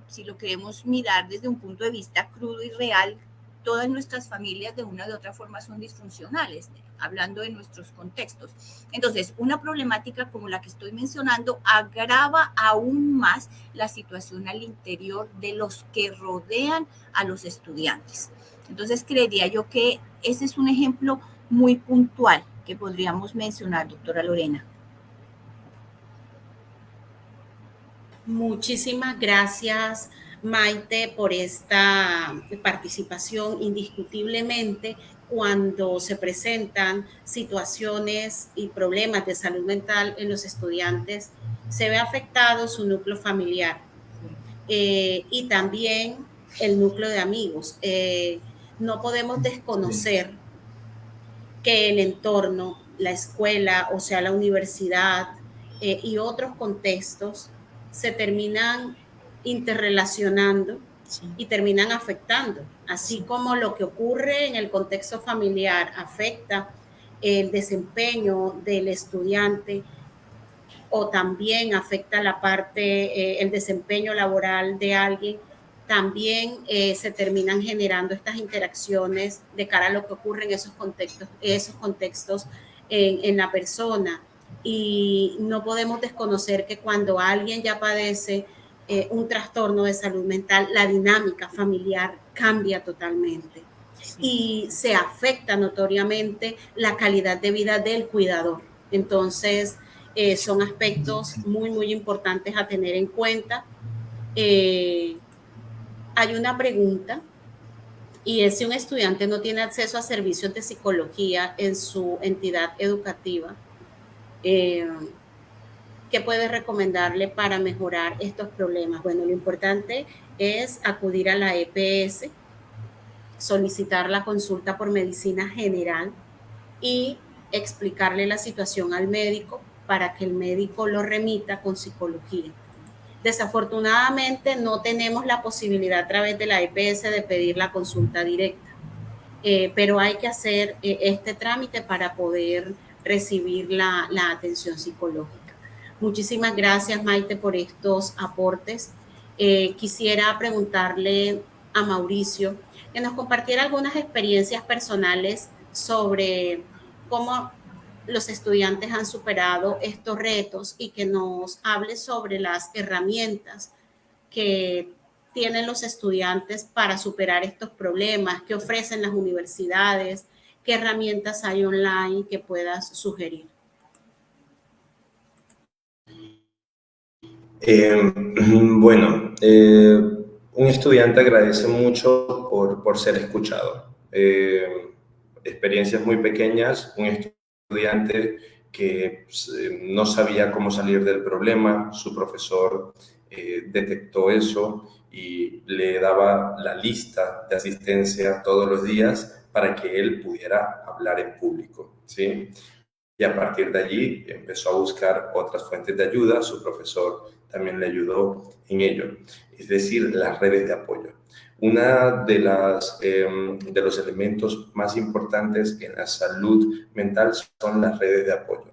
si lo queremos mirar desde un punto de vista crudo y real, todas nuestras familias de una u otra forma son disfuncionales, hablando de nuestros contextos. Entonces, una problemática como la que estoy mencionando agrava aún más la situación al interior de los que rodean a los estudiantes. Entonces, creería yo que ese es un ejemplo muy puntual que podríamos mencionar, doctora Lorena. Muchísimas gracias, Maite, por esta participación. Indiscutiblemente, cuando se presentan situaciones y problemas de salud mental en los estudiantes, se ve afectado su núcleo familiar y también el núcleo de amigos. No podemos desconocer que el entorno, la escuela, o sea, la universidad y otros contextos se terminan interrelacionando y terminan afectando, así como lo que ocurre en el contexto familiar afecta el desempeño del estudiante o también afecta la parte, el desempeño laboral de alguien, también se terminan generando estas interacciones de cara a lo que ocurre en esos contextos en la persona. Y no podemos desconocer que cuando alguien ya padece un trastorno de salud mental, la dinámica familiar cambia totalmente y se afecta notoriamente la calidad de vida del cuidador. Entonces, son aspectos muy, muy importantes a tener en cuenta. Hay una pregunta y es si un estudiante no tiene acceso a servicios de psicología en su entidad educativa, ¿qué puede recomendarle para mejorar estos problemas? Bueno, lo importante es acudir a la EPS, solicitar la consulta por medicina general y explicarle la situación al médico para que el médico lo remita con psicología. Desafortunadamente no tenemos la posibilidad a través de la EPS de pedir la consulta directa, pero hay que hacer este trámite para poder recibir la atención psicológica. Muchísimas gracias, Maite, por estos aportes. Quisiera preguntarle a Mauricio que nos compartiera algunas experiencias personales sobre cómo los estudiantes han superado estos retos y que nos hable sobre las herramientas que tienen los estudiantes para superar estos problemas, qué ofrecen las universidades, qué herramientas hay online que puedas sugerir. Bueno, un estudiante agradece mucho por ser escuchado. Experiencias muy pequeñas, un estudiante que no sabía cómo salir del problema, su profesor detectó eso y le daba la lista de asistencia todos los días para que él pudiera hablar en público, ¿sí? Y a partir de allí empezó a buscar otras fuentes de ayuda, su profesor también le ayudó en ello, es decir, las redes de apoyo. Una de los elementos más importantes en la salud mental son las redes de apoyo.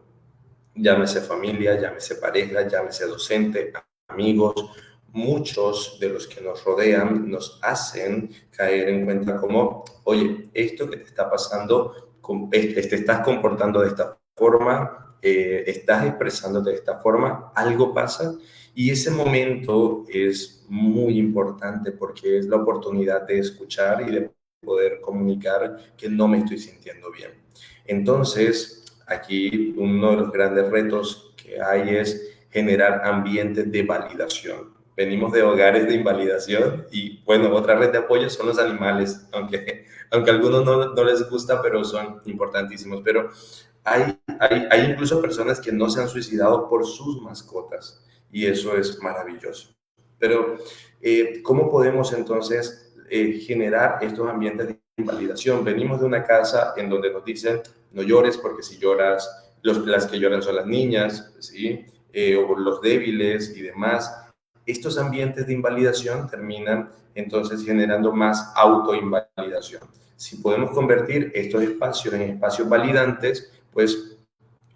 Llámese familia, llámese pareja, llámese docente, amigos. Muchos de los que nos rodean nos hacen caer en cuenta como, oye, esto que te está pasando, te estás comportando de esta forma, estás expresándote de esta forma, algo pasa. Y ese momento es muy importante porque es la oportunidad de escuchar y de poder comunicar que no me estoy sintiendo bien. Entonces, aquí uno de los grandes retos que hay es generar ambientes de validación. Venimos de hogares de invalidación y, bueno, otra red de apoyo son los animales, aunque a algunos no les gusta, pero son importantísimos. Pero hay incluso personas que no se han suicidado por sus mascotas y eso es maravilloso. Pero, ¿cómo podemos entonces generar estos ambientes de invalidación? Venimos de una casa en donde nos dicen, no llores porque si lloras, las que lloran son las niñas, ¿sí? O los débiles y demás. Estos ambientes de invalidación terminan entonces generando más autoinvalidación. Si podemos convertir estos espacios en espacios validantes, pues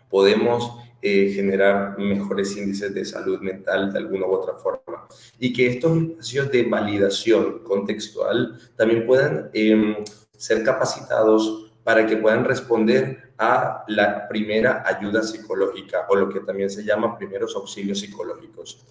podemos generar mejores índices de salud mental de alguna u otra forma. Y que estos espacios de validación contextual también puedan ser capacitados para que puedan responder a la primera ayuda psicológica o lo que también se llama primeros auxilios psicológicos.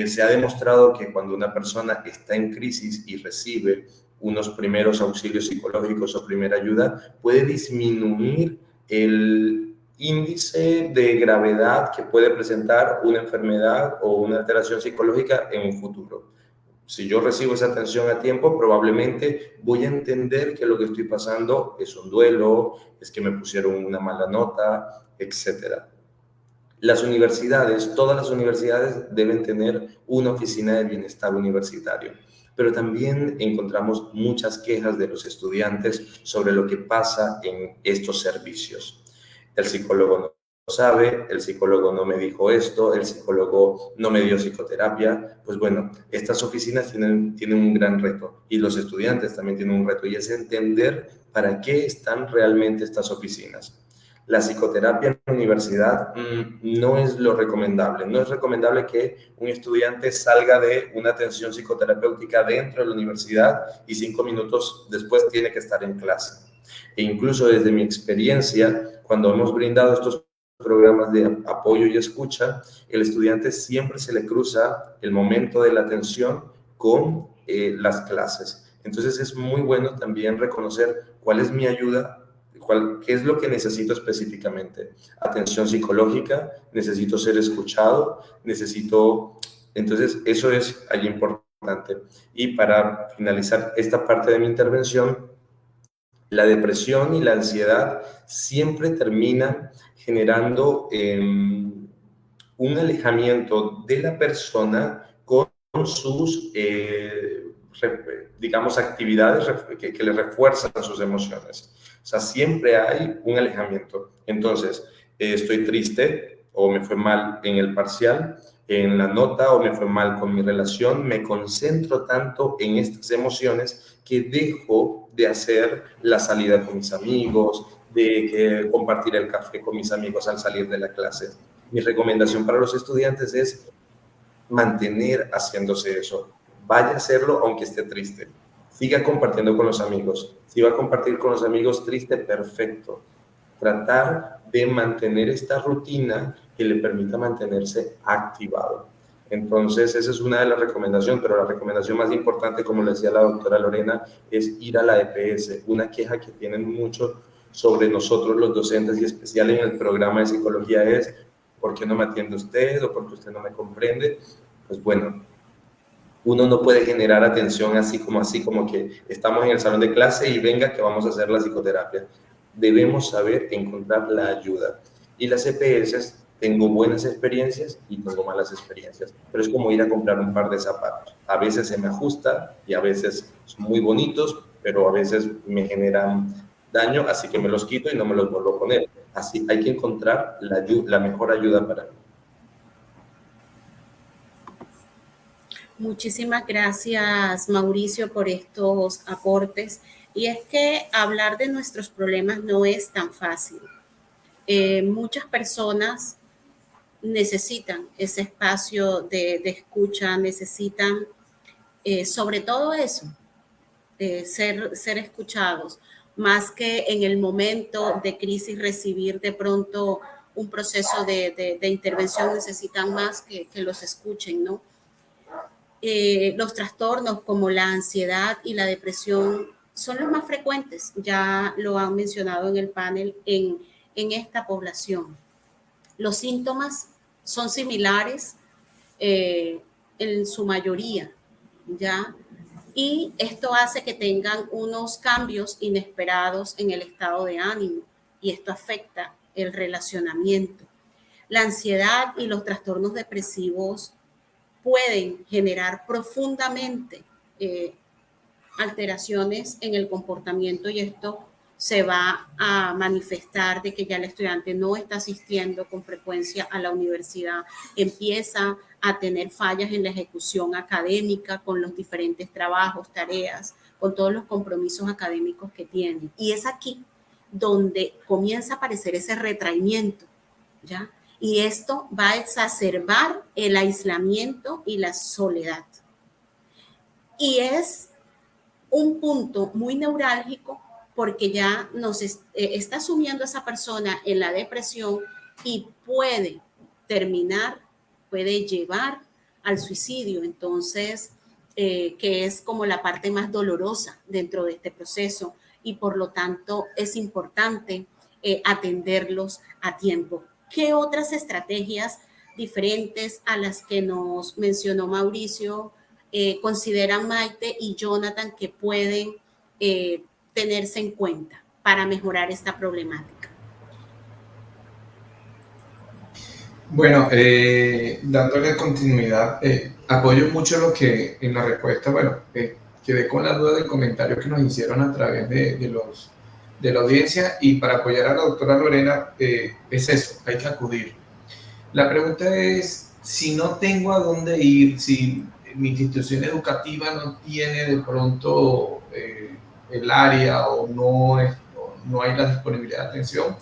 Se ha demostrado que cuando una persona está en crisis y recibe unos primeros auxilios psicológicos o primera ayuda, puede disminuir el índice de gravedad que puede presentar una enfermedad o una alteración psicológica en un futuro. Si yo recibo esa atención a tiempo, probablemente voy a entender que lo que estoy pasando es un duelo, es que me pusieron una mala nota, etc. Las universidades, todas las universidades deben tener una oficina de bienestar universitario, pero también encontramos muchas quejas de los estudiantes sobre lo que pasa en estos servicios. El psicólogo no sabe, el psicólogo no me dijo esto, el psicólogo no me dio psicoterapia. Pues bueno, estas oficinas tienen un gran reto y los estudiantes también tienen un reto y es entender para qué están realmente estas oficinas. La psicoterapia en la universidad no es lo recomendable. No es recomendable que un estudiante salga de una atención psicoterapéutica dentro de la universidad y 5 minutos después tiene que estar en clase. E incluso desde mi experiencia, cuando hemos brindado estos programas de apoyo y escucha, el estudiante siempre se le cruza el momento de la atención con las clases. Entonces es muy bueno también reconocer cuál es mi ayuda, qué es lo que necesito específicamente. Atención psicológica, necesito ser escuchado, Entonces eso es allí importante. Y para finalizar esta parte de mi intervención, la depresión y la ansiedad siempre terminan generando un alejamiento de la persona con sus, digamos, actividades que le refuerzan sus emociones. O sea, siempre hay un alejamiento. Entonces, estoy triste o me fue mal en el parcial, en la nota o me fue mal con mi relación, me concentro tanto en estas emociones que dejo de hacer la salida con mis amigos, de compartir el café con mis amigos al salir de la clase. Mi recomendación para los estudiantes es mantener haciéndose eso. Vaya a hacerlo aunque esté triste. Siga compartiendo con los amigos. Si va a compartir con los amigos triste, perfecto. Tratar de mantener esta rutina que le permita mantenerse activado. Entonces, esa es una de las recomendaciones, pero la recomendación más importante, como le decía la doctora Lorena, es ir a la EPS. Una queja que tienen mucho sobre nosotros los docentes y especial en el programa de psicología es: ¿por qué no me atiende usted? ¿O por qué usted no me comprende? Pues bueno, uno no puede generar atención así como que estamos en el salón de clase y venga que vamos a hacer la psicoterapia. Debemos saber encontrar la ayuda. Y las EPS, tengo buenas experiencias y tengo malas experiencias, pero es como ir a comprar un par de zapatos. A veces se me ajusta y a veces son muy bonitos, pero a veces me generan daño, así que me los quito y no me los vuelvo a poner. Así hay que encontrar la mejor ayuda para mí. Muchísimas gracias, Mauricio, por estos aportes. Y es que hablar de nuestros problemas no es tan fácil. Muchas personas necesitan ese espacio de escucha, necesitan sobre todo eso, ser escuchados, más que en el momento de crisis recibir de pronto un proceso de intervención, necesitan más que los escuchen, ¿no? Los trastornos como la ansiedad y la depresión son los más frecuentes, ya lo han mencionado en el panel, en esta población. Los síntomas son similares en su mayoría, ¿ya? Y esto hace que tengan unos cambios inesperados en el estado de ánimo y esto afecta el relacionamiento. La ansiedad y los trastornos depresivos pueden generar profundamente alteraciones en el comportamiento y esto se va a manifestar de que ya el estudiante no está asistiendo con frecuencia a la universidad, empieza a tener fallas en la ejecución académica con los diferentes trabajos, tareas, con todos los compromisos académicos que tiene. Y es aquí donde comienza a aparecer ese retraimiento, ¿ya? Y esto va a exacerbar el aislamiento y la soledad. Y es un punto muy neurálgico porque ya nos está sumiendo a esa persona en la depresión y puede terminar, puede llevar al suicidio. Entonces, que es como la parte más dolorosa dentro de este proceso y por lo tanto es importante atenderlos a tiempo. ¿Qué otras estrategias diferentes a las que nos mencionó Mauricio consideran Maite y Jonathan que pueden tenerse en cuenta para mejorar esta problemática? Bueno, dándole continuidad, apoyo mucho lo que en la respuesta, bueno, quedé con la duda del comentario que nos hicieron a través de la audiencia, y para apoyar a la doctora Lorena, es eso, hay que acudir. La pregunta es, si no tengo a dónde ir, si mi institución educativa no tiene de pronto el área o no hay la disponibilidad de atención,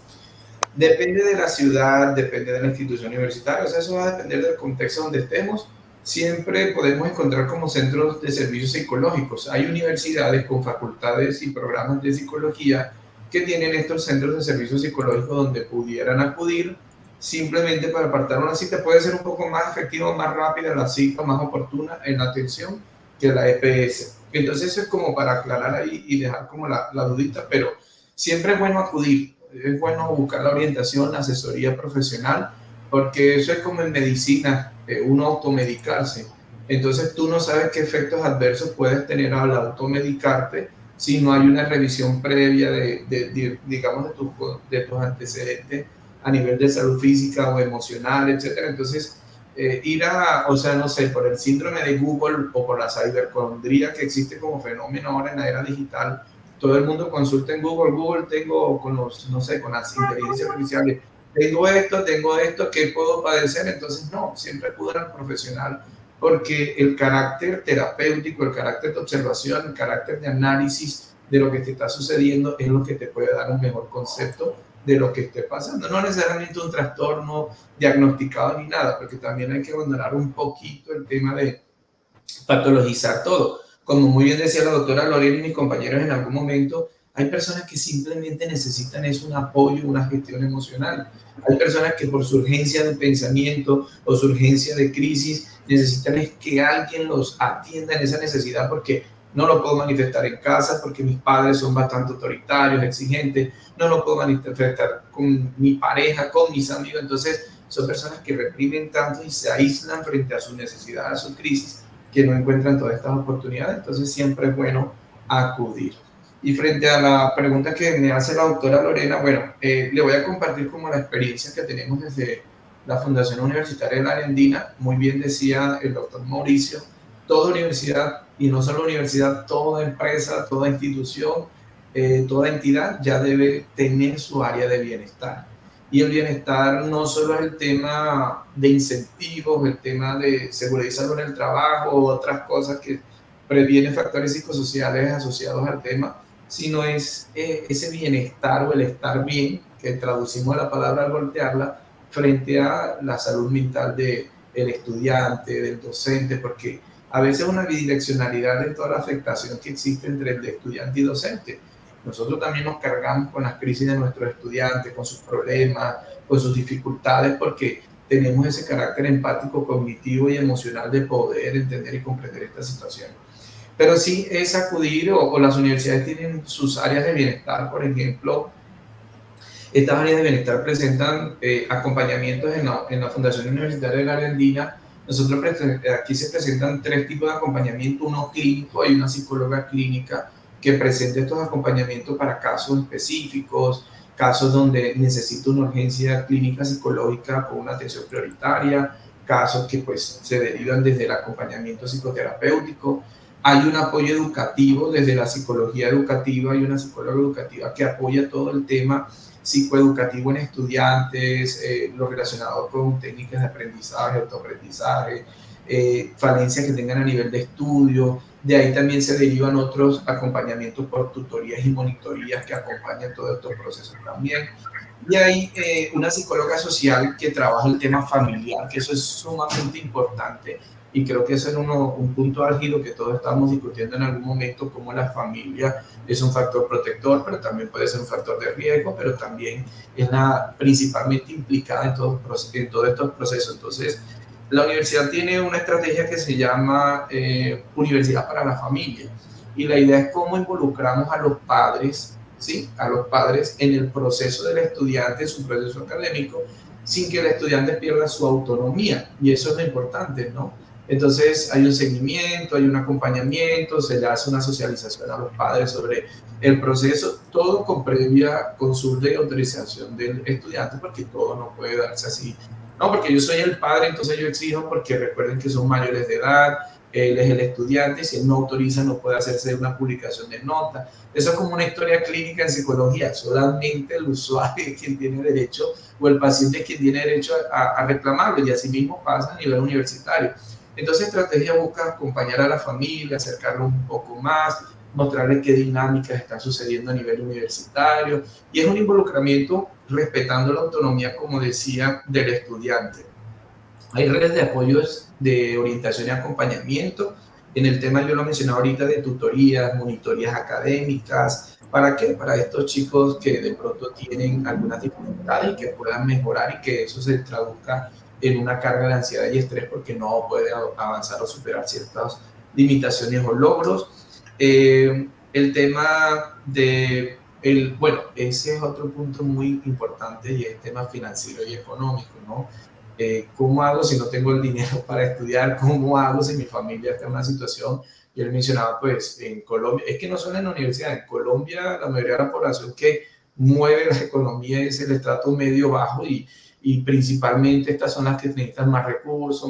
depende de la ciudad, depende de la institución universitaria, o sea, eso va a depender del contexto donde estemos. Siempre podemos encontrar como centros de servicios psicológicos. Hay universidades con facultades y programas de psicología que tienen estos centros de servicios psicológicos donde pudieran acudir simplemente para apartar una cita. Puede ser un poco más efectiva, más rápida la cita, más oportuna en la atención que la EPS. Entonces eso es como para aclarar ahí y dejar como la dudita, pero siempre es bueno acudir, es bueno buscar la orientación, la asesoría profesional, porque eso es como en medicina, uno automedicarse. Entonces tú no sabes qué efectos adversos puedes tener al automedicarte si no hay una revisión previa digamos, de tus antecedentes a nivel de salud física o emocional, etcétera. Entonces, o sea, no sé, por el síndrome de Google o por la cibercondría que existe como fenómeno ahora en la era digital, todo el mundo consulta en Google, tengo con con las inteligencias artificiales, tengo esto, ¿qué puedo padecer? Entonces, no, siempre acudir al profesional, porque el carácter terapéutico, el carácter de observación, el carácter de análisis de lo que te está sucediendo es lo que te puede dar un mejor concepto de lo que esté pasando. No necesariamente un trastorno diagnosticado ni nada, porque también hay que abandonar un poquito el tema de patologizar todo. Como muy bien decía la doctora Lorena y mis compañeros en algún momento, Hay personas que simplemente necesitan un apoyo, una gestión emocional. Hay personas que por su urgencia de pensamiento o su urgencia de crisis necesitan es que alguien los atienda en esa necesidad porque no lo puedo manifestar en casa porque mis padres son bastante autoritarios, exigentes, no lo puedo manifestar con mi pareja, con mis amigos. Entonces son personas que reprimen tanto y se aíslan frente a su necesidad, a su crisis, que no encuentran todas estas oportunidades. Entonces siempre es bueno acudir. Y frente a la pregunta que me hace la doctora Lorena, bueno, le voy a compartir como la experiencia que tenemos desde la Fundación Universitaria de la Arandina. Muy bien decía el doctor Mauricio, toda universidad, y no solo universidad, toda empresa, toda institución, toda entidad ya debe tener su área de bienestar. Y el bienestar no solo es el tema de incentivos, el tema de seguridad y salud en el trabajo o otras cosas que previenen factores psicosociales asociados al tema, sino es ese bienestar o el estar bien, que traducimos la palabra al voltearla, frente a la salud mental del estudiante, del docente, porque a veces una bidireccionalidad en toda la afectación que existe entre el estudiante y docente. Nosotros también nos cargamos con las crisis de nuestros estudiantes, con sus problemas, con sus dificultades, porque tenemos ese carácter empático, cognitivo y emocional de poder entender y comprender esta situación. Pero sí es acudir, o las universidades tienen sus áreas de bienestar, por ejemplo, estas áreas de bienestar presentan acompañamientos en la Fundación Universitaria de la Arandina. Nosotros aquí se presentan 3 tipos de acompañamiento, uno clínico, hay una psicóloga clínica que presenta estos acompañamientos para casos específicos, casos donde necesita una urgencia clínica psicológica con una atención prioritaria, casos que pues se derivan desde el acompañamiento psicoterapéutico. Hay un apoyo educativo desde la psicología educativa, hay una psicóloga educativa que apoya todo el tema psicoeducativo en estudiantes, lo relacionado con técnicas de aprendizaje, autoaprendizaje, falencias que tengan a nivel de estudio. De ahí también se derivan otros acompañamientos por tutorías y monitorías que acompañan todos estos procesos también. Y hay una psicóloga social que trabaja el tema familiar, que eso es sumamente importante. Y creo que ese es un punto álgido que todos estamos discutiendo en algún momento, cómo la familia es un factor protector, pero también puede ser un factor de riesgo, pero también es principalmente implicada en todos estos procesos. Entonces, la universidad tiene una estrategia que se llama Universidad para la Familia. Y la idea es cómo involucramos a los padres, ¿sí? A los padres en el proceso del estudiante, en su proceso académico, sin que el estudiante pierda su autonomía. Y eso es lo importante, ¿no? Entonces hay un seguimiento, hay un acompañamiento, se le hace una socialización a los padres sobre el proceso, todo con previa consulta y autorización del estudiante, porque todo no puede darse así. No, porque yo soy el padre, entonces yo exijo, porque recuerden que son mayores de edad, él es el estudiante, si él no autoriza no puede hacerse una publicación de nota. Eso es como una historia clínica en psicología, solamente el usuario es quien tiene derecho, o el paciente es quien tiene derecho a reclamarlo, y así mismo pasa a nivel universitario. Entonces, estrategia busca acompañar a la familia, acercarlo un poco más, mostrarles qué dinámicas están sucediendo a nivel universitario, y es un involucramiento respetando la autonomía, como decía, del estudiante. Hay redes de apoyos de orientación y acompañamiento. En el tema, yo lo mencionaba ahorita, de tutorías, monitorías académicas. ¿Para qué? Para estos chicos que de pronto tienen algunas dificultades y que puedan mejorar, y que eso se traduzca en una carga de ansiedad y estrés porque no puede avanzar o superar ciertas limitaciones o logros. El tema de, bueno, ese es otro punto muy importante, y es el tema financiero y económico, ¿no? ¿Cómo hago si no tengo el dinero para estudiar? ¿Cómo hago si mi familia está en una situación? Yo les mencionaba, pues, en Colombia, es que no solo en la universidad, en Colombia la mayoría de la población que mueve la economía es el estrato medio bajo, y principalmente estas son las que necesitan más recursos,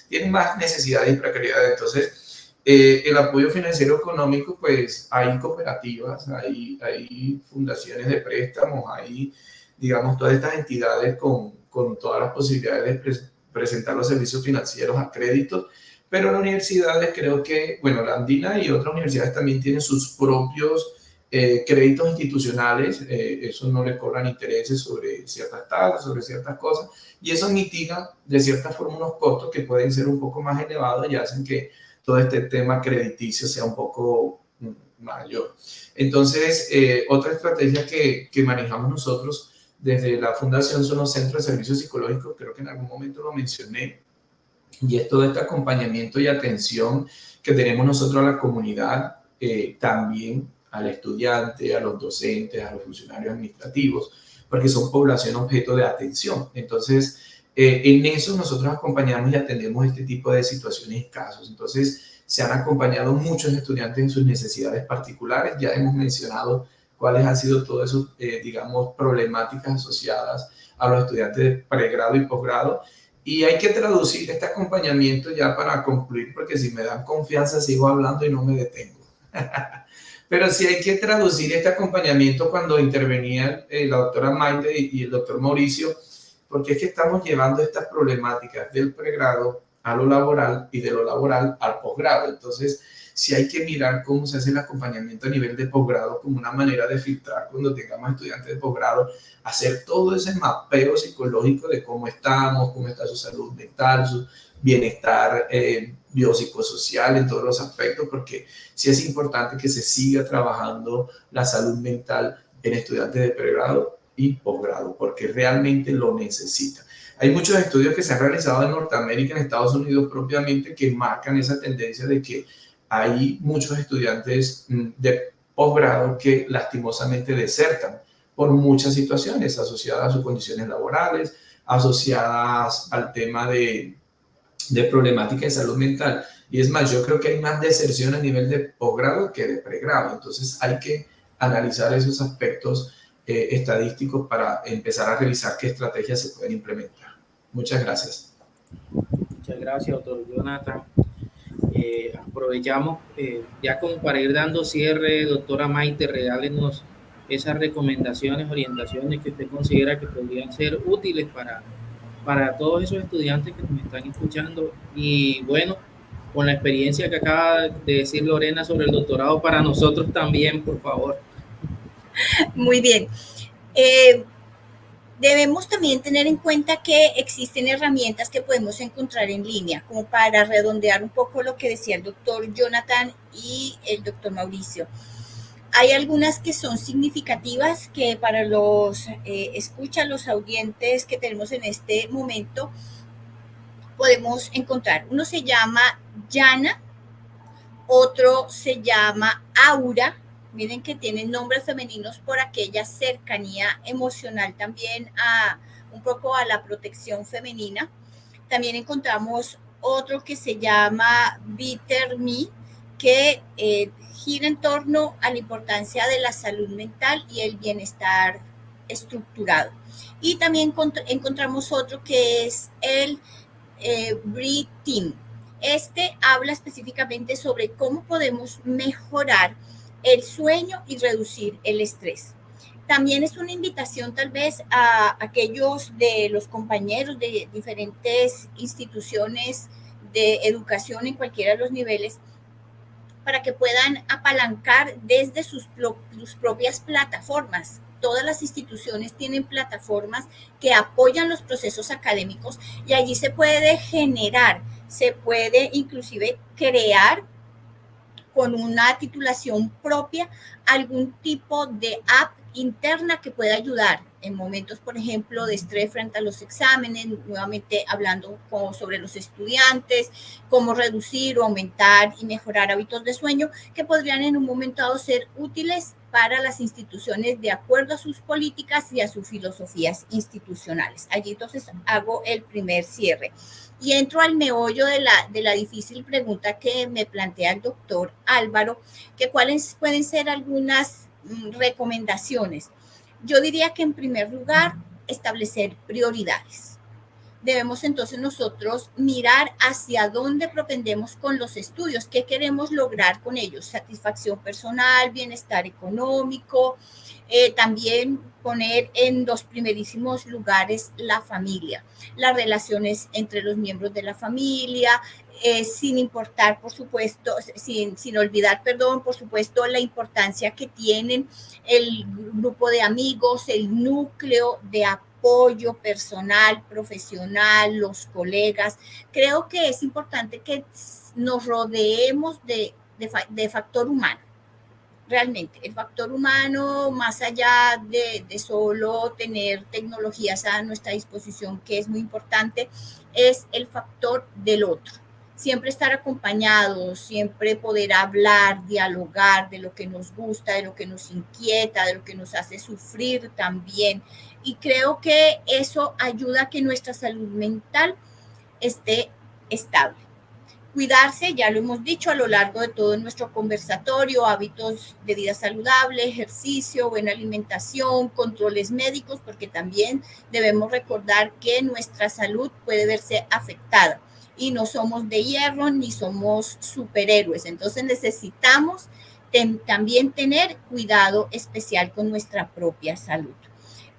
tienen más necesidades y precariedad. Entonces, el apoyo financiero económico, pues hay cooperativas, hay fundaciones de préstamos, hay, digamos, todas estas entidades con todas las posibilidades de presentar los servicios financieros a créditos. Pero las universidades, creo que, bueno, la Andina y otras universidades también tienen sus propios créditos institucionales. Eso no le cobran intereses sobre ciertas tasas, sobre ciertas cosas, y eso mitiga de cierta forma unos costos que pueden ser un poco más elevados y hacen que todo este tema crediticio sea un poco mayor. Entonces, otra estrategia que manejamos nosotros desde la fundación son los centros de servicios psicológicos, creo que en algún momento lo mencioné, y es todo este acompañamiento y atención que tenemos nosotros a la comunidad, también al estudiante, a los docentes, a los funcionarios administrativos, porque son población objeto de atención. Entonces, en eso nosotros acompañamos y atendemos este tipo de situaciones y casos. Entonces, se han acompañado muchos estudiantes en sus necesidades particulares. Ya hemos mencionado cuáles han sido todas esas, digamos, problemáticas asociadas a los estudiantes de pregrado y posgrado. Y hay que traducir este acompañamiento ya para concluir, porque si me dan confianza sigo hablando y no me detengo. Pero sí hay que traducir este acompañamiento cuando intervenía la doctora Maite y el doctor Mauricio, porque es que estamos llevando estas problemáticas del pregrado a lo laboral y de lo laboral al posgrado. Entonces, sí hay que mirar cómo se hace el acompañamiento a nivel de posgrado como una manera de filtrar cuando tengamos estudiantes de posgrado, hacer todo ese mapeo psicológico de cómo estamos, cómo está su salud mental, su bienestar biopsicosocial en todos los aspectos, porque sí es importante que se siga trabajando la salud mental en estudiantes de pregrado y posgrado, porque realmente lo necesitan. Hay muchos estudios que se han realizado en Norteamérica, en Estados Unidos propiamente, que marcan esa tendencia de que hay muchos estudiantes de posgrado que lastimosamente desertan por muchas situaciones asociadas a sus condiciones laborales, asociadas al tema de problemática de salud mental. Y es más, yo creo que hay más deserción a nivel de posgrado que de pregrado. Entonces hay que analizar esos aspectos estadísticos para empezar a revisar qué estrategias se pueden implementar. Muchas gracias. Muchas gracias, doctor Jonathan. Aprovechamos ya como para ir dando cierre, doctora Maite, regálenos esas recomendaciones, orientaciones que usted considera que podrían ser útiles para todos esos estudiantes que nos están escuchando. Y bueno, con la experiencia que acaba de decir Lorena sobre el doctorado, para nosotros también, por favor. Muy bien. Debemos también tener en cuenta que existen herramientas que podemos encontrar en línea, como para redondear un poco lo que decía el doctor Jonathan y el doctor Mauricio. Hay algunas que son significativas que para los los audientes que tenemos en este momento podemos encontrar. Uno se llama Yana, otro se llama Aura. Miren que tienen nombres femeninos por aquella cercanía emocional también un poco a la protección femenina. También encontramos otro que se llama Bitter Me, que gira en torno a la importancia de la salud mental y el bienestar estructurado. Y también encontramos otro que es el Breathe Team. Este habla específicamente sobre cómo podemos mejorar el sueño y reducir el estrés. También es una invitación tal vez a aquellos de los compañeros de diferentes instituciones de educación en cualquiera de los niveles para que puedan apalancar desde sus propias plataformas. Todas las instituciones tienen plataformas que apoyan los procesos académicos y allí se puede generar, se puede inclusive crear con una titulación propia algún tipo de app interna que pueda ayudar en momentos, por ejemplo, de estrés frente a los exámenes, nuevamente hablando sobre los estudiantes, cómo reducir o aumentar y mejorar hábitos de sueño que podrían en un momento dado ser útiles para las instituciones de acuerdo a sus políticas y a sus filosofías institucionales. Allí entonces hago el primer cierre. Y entro al meollo de la difícil pregunta que me plantea el doctor Álvaro, que cuáles pueden ser algunas recomendaciones. Yo diría que en primer lugar, establecer prioridades. Debemos entonces nosotros mirar hacia dónde propendemos con los estudios, qué queremos lograr con ellos, satisfacción personal, bienestar económico, también poner en los primerísimos lugares la familia, las relaciones entre los miembros de la familia, sin importar, por supuesto, sin olvidar, por supuesto, la importancia que tienen el grupo de amigos, el núcleo de apoyo personal, profesional, los colegas. Creo que es importante que nos rodeemos de factor humano. realmente, el factor humano, más allá de solo tener tecnologías a nuestra disposición, que es muy importante, es el factor del otro. Siempre estar acompañados, siempre poder hablar, dialogar de lo que nos gusta, de lo que nos inquieta, de lo que nos hace sufrir también. Y creo que eso ayuda a que nuestra salud mental esté estable. Cuidarse, ya lo hemos dicho a lo largo de todo nuestro conversatorio, hábitos de vida saludable, ejercicio, buena alimentación, controles médicos, porque también debemos recordar que nuestra salud puede verse afectada y no somos de hierro ni somos superhéroes. Entonces necesitamos también tener cuidado especial con nuestra propia salud.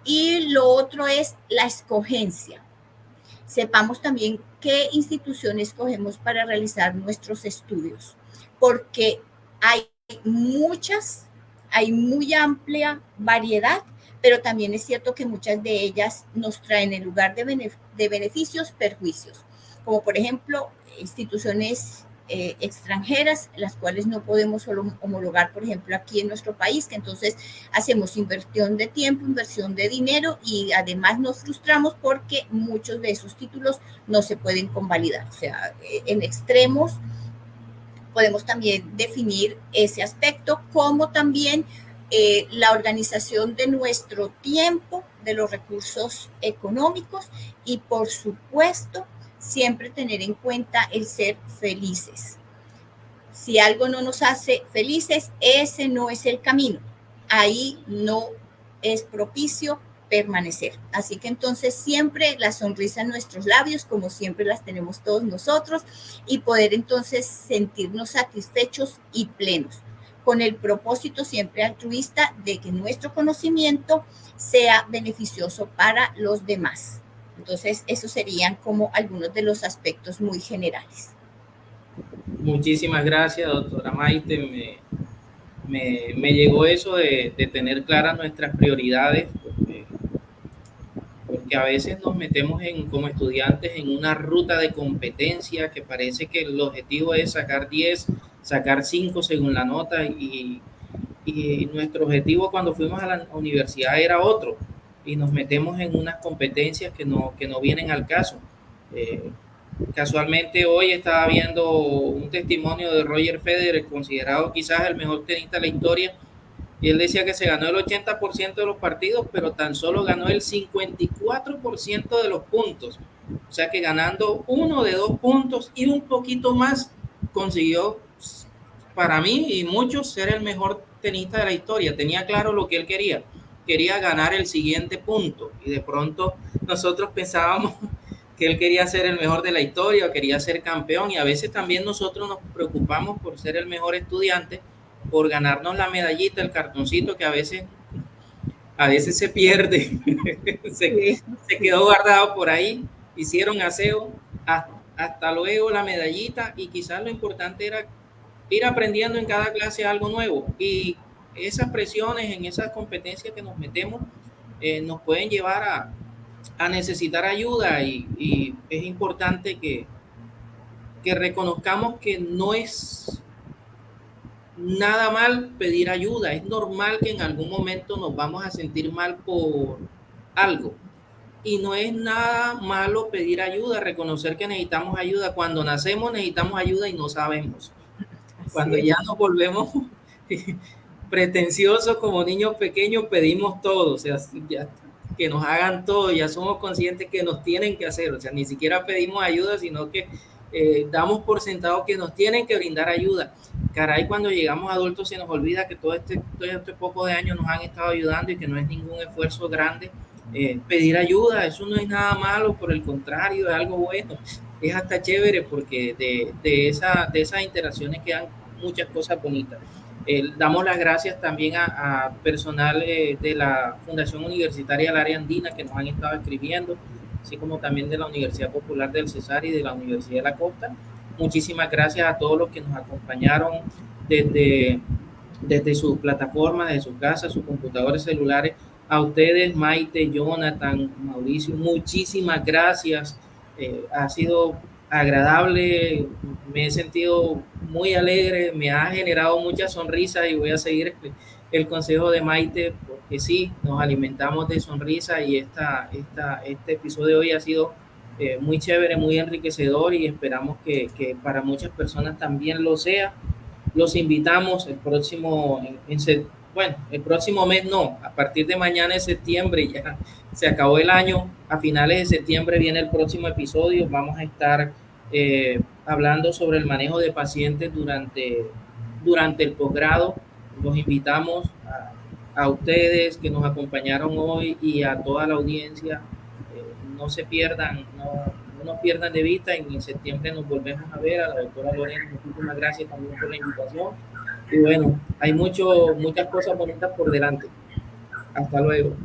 Y lo otro es la escogencia. Sepamos también qué instituciones escogemos para realizar nuestros estudios, porque hay muchas, hay muy amplia variedad, pero también es cierto que muchas de ellas nos traen en lugar de beneficios, perjuicios, como por ejemplo instituciones extranjeras, las cuales no podemos solo homologar, por ejemplo, aquí en nuestro país, que entonces hacemos inversión de tiempo, inversión de dinero y además nos frustramos porque muchos de esos títulos no se pueden convalidar. O sea, en extremos podemos también definir ese aspecto, como también la organización de nuestro tiempo, de los recursos económicos y, por supuesto, siempre tener en cuenta el ser felices. Si algo no nos hace felices, ese no es el camino. Ahí no es propicio permanecer. Así que entonces siempre la sonrisa en nuestros labios, como siempre las tenemos todos nosotros, y poder entonces sentirnos satisfechos y plenos, con el propósito siempre altruista de que nuestro conocimiento sea beneficioso para los demás. Entonces, esos serían como algunos de los aspectos muy generales. Muchísimas gracias, doctora Maite. Me llegó eso de tener claras nuestras prioridades, porque a veces nos metemos como estudiantes en una ruta de competencia que parece que el objetivo es sacar 10, sacar 5 según la nota, y nuestro objetivo cuando fuimos a la universidad era otro, y nos metemos en unas competencias que no vienen al caso. Casualmente hoy estaba viendo un testimonio de Roger Federer, considerado quizás el mejor tenista de la historia, y él decía que se ganó el 80% de los partidos, pero tan solo ganó el 54% de los puntos. O sea que ganando 1 de 2 puntos y un poquito más, consiguió, para mí y muchos, ser el mejor tenista de la historia. Tenía claro lo que él quería ganar el siguiente punto, y de pronto nosotros pensábamos que él quería ser el mejor de la historia o quería ser campeón, y a veces también nosotros nos preocupamos por ser el mejor estudiante, por ganarnos la medallita, el cartoncito que a veces se pierde, se quedó guardado por ahí, hicieron aseo, hasta luego la medallita, y quizás lo importante era ir aprendiendo en cada clase algo nuevo, y esas presiones en esas competencias que nos metemos nos pueden llevar a necesitar ayuda, y es importante que reconozcamos que no es nada mal pedir ayuda. Es normal que en algún momento nos vamos a sentir mal por algo, y no es nada malo pedir ayuda, reconocer que necesitamos ayuda. Cuando nacemos necesitamos ayuda y no sabemos. Cuando ya nos volvemos pretenciosos como niños pequeños, pedimos todo, o sea, ya, que nos hagan todo, ya somos conscientes que nos tienen que hacer, o sea, ni siquiera pedimos ayuda, sino que damos por sentado que nos tienen que brindar ayuda. Caray, cuando llegamos adultos se nos olvida que todo este poco de años nos han estado ayudando y que no es ningún esfuerzo grande. Pedir ayuda, eso no es nada malo, por el contrario, es algo bueno, es hasta chévere, porque de esas interacciones quedan muchas cosas bonitas. Damos las gracias también a personal de la Fundación Universitaria del Área Andina que nos han estado escribiendo, así como también de la Universidad Popular del Cesar y de la Universidad de la Costa. Muchísimas gracias a todos los que nos acompañaron desde sus plataformas, desde sus casas, sus computadores celulares. A ustedes, Maite, Jonathan, Mauricio, muchísimas gracias. Ha sido agradable, me he sentido muy alegre, me ha generado muchas sonrisas y voy a seguir el consejo de Maite, porque sí, nos alimentamos de sonrisas y este episodio de hoy ha sido muy chévere, muy enriquecedor y esperamos que para muchas personas también lo sea. Los invitamos el próximo, el próximo mes no, a partir de mañana de septiembre, ya se acabó el año, a finales de septiembre viene el próximo episodio, vamos a estar hablando sobre el manejo de pacientes durante el posgrado. Los invitamos a ustedes que nos acompañaron hoy y a toda la audiencia, no se pierdan, no nos pierdan de vista. En septiembre nos volvemos a ver. A la doctora Lorena, muchísimas gracias también por la invitación. Y bueno, hay muchas cosas bonitas por delante. Hasta luego.